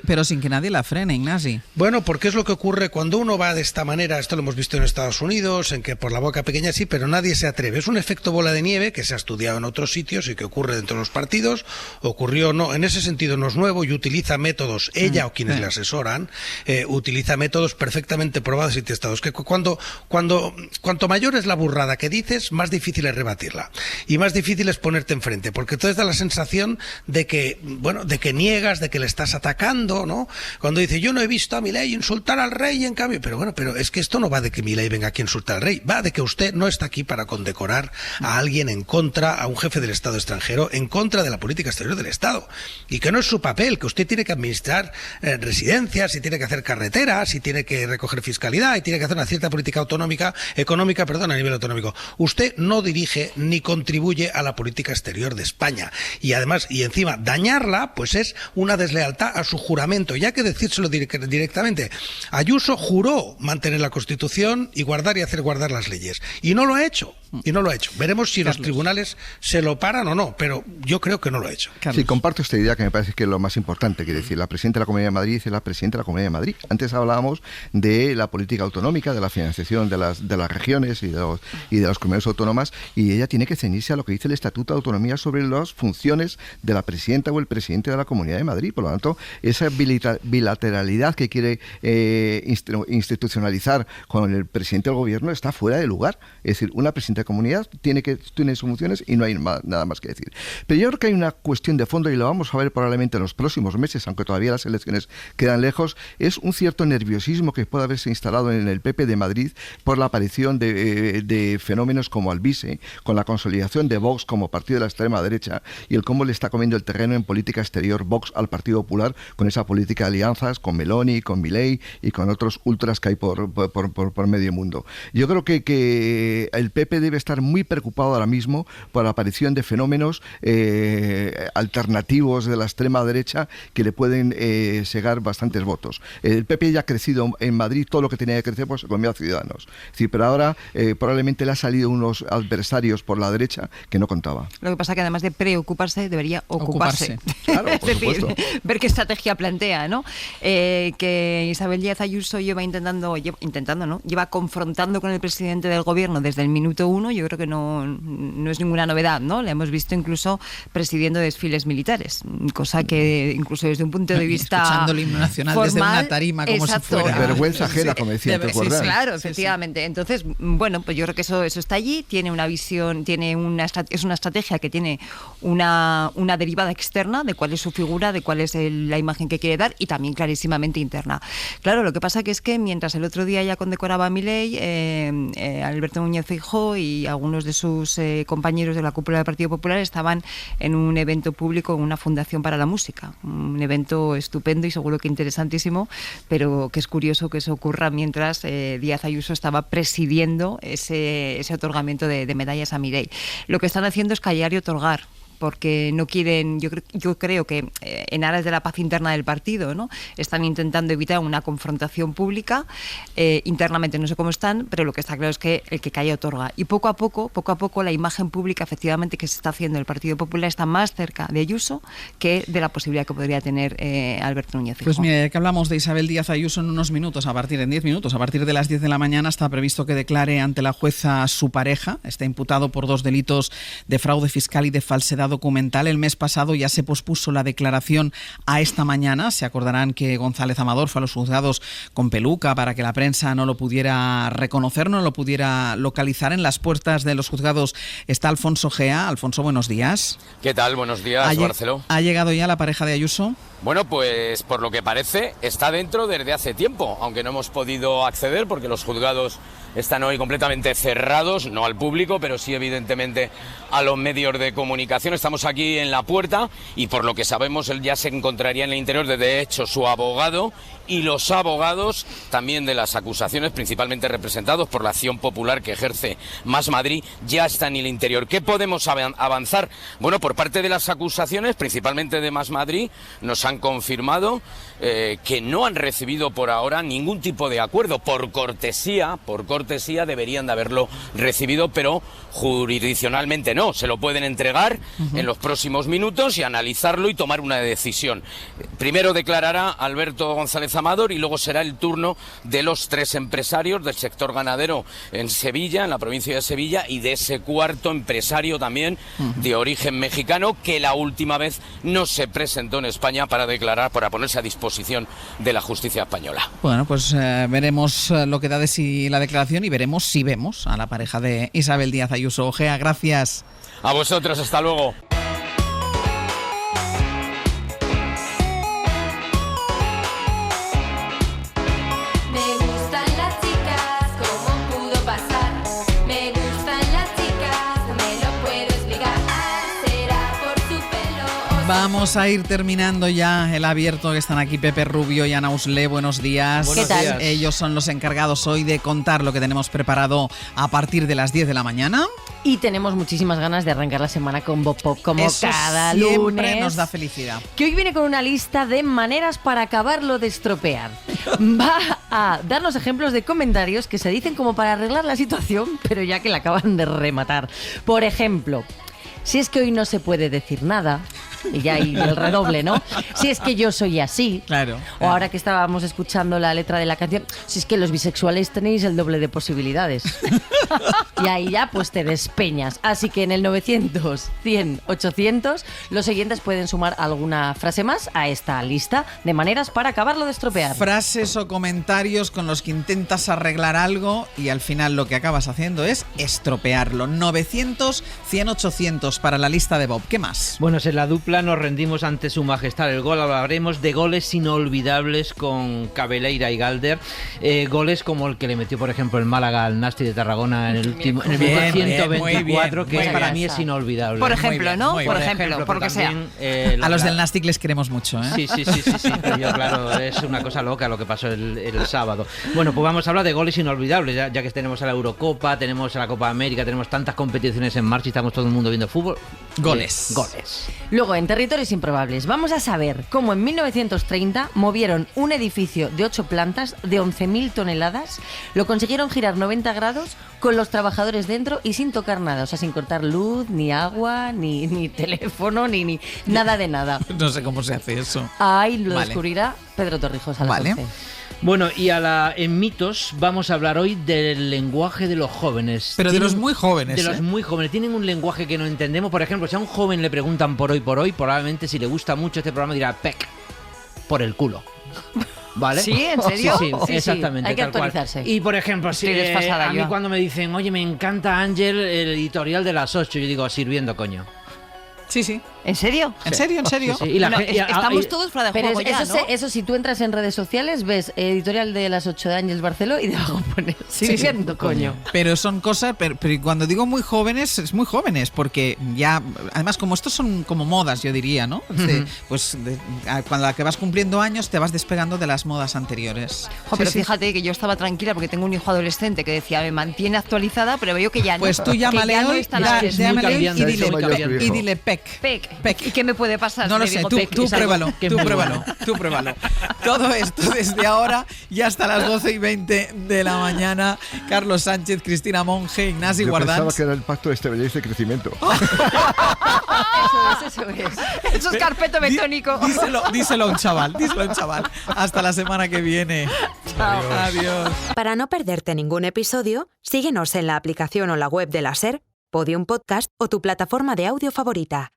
pero sin que nadie la frene, Ignasi. Bueno, porque es lo que ocurre cuando uno va de esta manera. Esto lo hemos visto en Estados Unidos, en que por la boca pequeña sí, pero nadie se atreve. Es un efecto bola de nieve que se ha estudiado en otros sitios y que ocurre dentro de los partidos. Ocurrió, no, en ese sentido no es nuevo, y utiliza métodos, ella o quienes le asesoran, utiliza métodos perfectamente probados y testados, que cuanto mayor es la burrada que dices, más difícil es rebatirla y más difícil es ponerte enfrente, porque entonces da la sensación de que, de que niegas, de que le estás atacando, ¿no? Cuando dice, yo no he visto a Milei insultar al rey, en cambio, pero es que esto no va de que Milei venga aquí a insultar al rey, va de que usted no está aquí para condecorar a alguien en contra, a un jefe del Estado extranjero, en contra de la política exterior del Estado, y que no es su papel, que usted tiene que administrar residencias, y tiene que hacer carreteras, y tiene que recoger fiscalidad, y tiene que hacer una cierta política económica, a nivel autonómico. Usted no dirige ni contribuye a la política exterior de España, y además, y encima, dañarla, pues es una deslealtad a su juramento, ya que decírselo directamente. Ayuso juró mantener la Constitución y hacer guardar las leyes, y no lo ha hecho. Y no lo ha hecho. Veremos si los tribunales se lo paran o no, pero yo creo que no lo ha hecho. Sí, comparto esta idea que me parece que es lo más importante, quiere decir, la presidenta de la Comunidad de Madrid es la presidenta de la Comunidad de Madrid. Antes hablábamos de la política autonómica, de la financiación de las regiones y de las comunidades autónomas, y ella tiene que ceñirse a lo que dice el Estatuto de Autonomía sobre las funciones de la presidenta o el presidente de la Comunidad de Madrid. Por lo tanto, esa bilateralidad que quiere institucionalizar con el presidente del gobierno está fuera de lugar. Es decir, una presidenta de comunidad tiene sus funciones y no hay nada más que decir. Pero yo creo que hay una cuestión de fondo, y lo vamos a ver probablemente en los próximos meses, aunque todavía las elecciones quedan lejos, es un cierto nerviosismo que puede haberse instalado en el PP de Madrid por la aparición de fenómenos como Alvise, con la consolidación de Vox como partido de la extrema derecha, y el cómo le está comiendo el terreno en política exterior Vox al Partido Popular, con esa política de alianzas con Meloni, con Milei y con otros ultras que hay por medio mundo. Yo creo que el PP debe estar muy preocupado ahora mismo por la aparición de fenómenos alternativos de la extrema derecha que le pueden segar bastantes votos. El PP ya ha crecido en Madrid todo lo que tenía que crecer, pues se comió a Ciudadanos. Sí, pero ahora probablemente le ha salido unos adversarios por la derecha que no contaba. Lo que pasa es que además de preocuparse, debería ocuparse. Claro, por es decir, supuesto. ver qué estrategia plantea, ¿no? Que Isabel Díaz Ayuso lleva lleva confrontando con el presidente del gobierno desde el minuto 1. Yo creo que no es ninguna novedad, ¿no? Le hemos visto incluso presidiendo desfiles militares, cosa que incluso desde un punto de vista escuchando el himno nacional formal, desde una tarima como exacto, si fuera vergüenza ajena, como decía, ¿te acuerdas? Claro, efectivamente. Entonces, bueno, pues yo creo que eso está allí, tiene una visión, es una estrategia que tiene una derivada externa de cuál es su figura, de cuál es la imagen que quiere dar, y también clarísimamente interna. Claro, lo que pasa que es que mientras el otro día ya condecoraba a Milei, Alberto Núñez Feijóo y algunos de sus compañeros de la cúpula del Partido Popular estaban en un evento público en una fundación para la música, un evento estupendo y seguro que interesantísimo, pero que es curioso que eso ocurra mientras Díaz Ayuso estaba presidiendo ese otorgamiento de medallas a Milei. Lo que están haciendo es callar y otorgar, porque no quieren, yo creo que en aras de la paz interna del partido, ¿no? Están intentando evitar una confrontación pública. Internamente no sé cómo están, pero lo que está claro es que el que calla otorga. Y poco a poco la imagen pública efectivamente que se está haciendo el Partido Popular está más cerca de Ayuso que de la posibilidad que podría tener Alberto Núñez Feijóo. Pues mira, ya que hablamos de Isabel Díaz Ayuso, en unos minutos, en 10 minutos, a partir de las 10 de la mañana, está previsto que declare ante la jueza su pareja. Está imputado por 2 delitos de fraude fiscal y de falsedad documental. El mes pasado ya se pospuso la declaración a esta mañana. Se acordarán que González Amador fue a los juzgados con peluca para que la prensa no lo pudiera reconocer, no lo pudiera localizar. En las puertas de los juzgados está Alfonso Gea. Alfonso, buenos días. ¿Qué tal? Buenos días, Barceló. ¿Ha llegado ya la pareja de Ayuso? Bueno, pues por lo que parece está dentro desde hace tiempo, aunque no hemos podido acceder porque los juzgados están hoy completamente cerrados, no al público, pero sí evidentemente a los medios de comunicación. Estamos aquí en la puerta y por lo que sabemos él ya se encontraría en el interior, de hecho su abogado y los abogados también de las acusaciones, principalmente representados por la Acción Popular que ejerce Más Madrid, ya están en el interior. ¿Qué podemos avanzar? Bueno, por parte de las acusaciones, principalmente de Más Madrid, nos han confirmado que no han recibido por ahora ningún tipo de acuerdo. Por cortesía deberían de haberlo recibido, pero jurisdiccionalmente no. Se lo pueden entregar en los próximos minutos y analizarlo y tomar una decisión. Primero declarará Alberto González Amador y luego será el turno de los 3 empresarios del sector ganadero en Sevilla, en la provincia de Sevilla, y de ese cuarto empresario también de origen mexicano que la última vez no se presentó en España para declarar, para ponerse a disposición de la justicia española. Bueno, pues veremos lo que da de sí la declaración y veremos si vemos a la pareja de Isabel Díaz Ayuso. Ojea, gracias. A vosotros, hasta luego. Vamos a ir terminando ya el abierto, que están aquí Pepe Rubio y Ana Usle. Buenos días. ¿Qué tal? Ellos son los encargados hoy de contar lo que tenemos preparado a partir de las 10 de la mañana. Y tenemos muchísimas ganas de arrancar la semana con Bob Pop, como eso cada siempre lunes. Nos da felicidad. Que hoy viene con una lista de maneras para acabarlo de estropear. va a darnos ejemplos de comentarios que se dicen como para arreglar la situación, pero ya que la acaban de rematar. Por ejemplo, si es que hoy no se puede decir nada, y ya hay el redoble, ¿no? Si es que yo soy así. Claro. O ahora que estábamos escuchando la letra de la canción, si es que los bisexuales tenéis el doble de posibilidades. Y ahí ya pues te despeñas. Así que en el 900, 100, 800, los siguientes pueden sumar alguna frase más a esta lista de maneras para acabarlo de estropear. Frases o comentarios con los que intentas arreglar algo y al final lo que acabas haciendo es estropearlo. 900, 100, 800 para la lista de Bob. ¿Qué más? Bueno, en la dupla nos rendimos ante su majestad el gol. Hablaremos de goles inolvidables con Cabeleira y Galder. Goles como el que le metió, por ejemplo, el Málaga al Nasti de Tarragona en el último, en el minuto 124, que para mí es inolvidable. Por ejemplo, ¿no? Por ejemplo, por lo que sea. A los del Nastic les queremos mucho, ¿eh? Sí, pero yo, claro, es una cosa loca lo que pasó el sábado. Bueno, pues vamos a hablar de goles inolvidables, ya que tenemos a la Eurocopa, tenemos a la Copa América, tenemos tantas competiciones en marcha y estamos todo el mundo viendo fútbol. Goles. Luego, en territorios improbables, vamos a saber cómo en 1930 movieron un edificio de 8 plantas de 11.000 toneladas, lo consiguieron girar 90 grados con los trabajadores dentro y sin tocar nada, o sea, sin cortar luz, ni agua, ni teléfono, ni nada de nada. No sé cómo se hace eso. Ahí lo descubrirá Pedro Torrijos a las 11. Bueno, y en mitos vamos a hablar hoy del lenguaje de los jóvenes. Pero de los muy jóvenes. De los muy jóvenes. Tienen un lenguaje que no entendemos. Por ejemplo, si a un joven le preguntan por hoy, probablemente si le gusta mucho este programa dirá pec, por el culo. ¿Vale? ¿Sí? ¿En serio? Sí, exactamente. Hay que actualizarse. Y por ejemplo, a mí cuando me dicen, oye, me encanta Ángel, el editorial de las 8, yo digo, sirviendo, coño. Sí. ¿En serio? ¿En serio? Sí. Y estamos todos fuera de juego ya, ¿no? Eso, si tú entras en redes sociales, ves editorial de las 8 de Ángeles Barceló y debajo pones sirviendo, coño. Pero son cosas, pero cuando digo muy jóvenes, es muy jóvenes, porque ya, además como estos son como modas, yo diría, ¿no? Cuando la que vas cumpliendo años te vas despegando de las modas anteriores. Pero fíjate que yo estaba tranquila porque tengo un hijo adolescente que decía, me mantiene actualizada, pero veo que ya no. Pues tú llámale hoy, y dile pec. ¿Y qué me puede pasar? No lo sé, tú pruébalo. Todo esto desde ahora y hasta las 12:20 de la mañana. Carlos Sánchez, Cristina Monge, Ignasi Guardans. Yo pensaba que era el pacto de estabilidad y de crecimiento. Eso es carpeto betónico. Díselo a un chaval. Hasta la semana que viene. Chao. Adiós. Para no perderte ningún episodio, síguenos en la aplicación o la web de la SER, Podium Podcast o tu plataforma de audio favorita.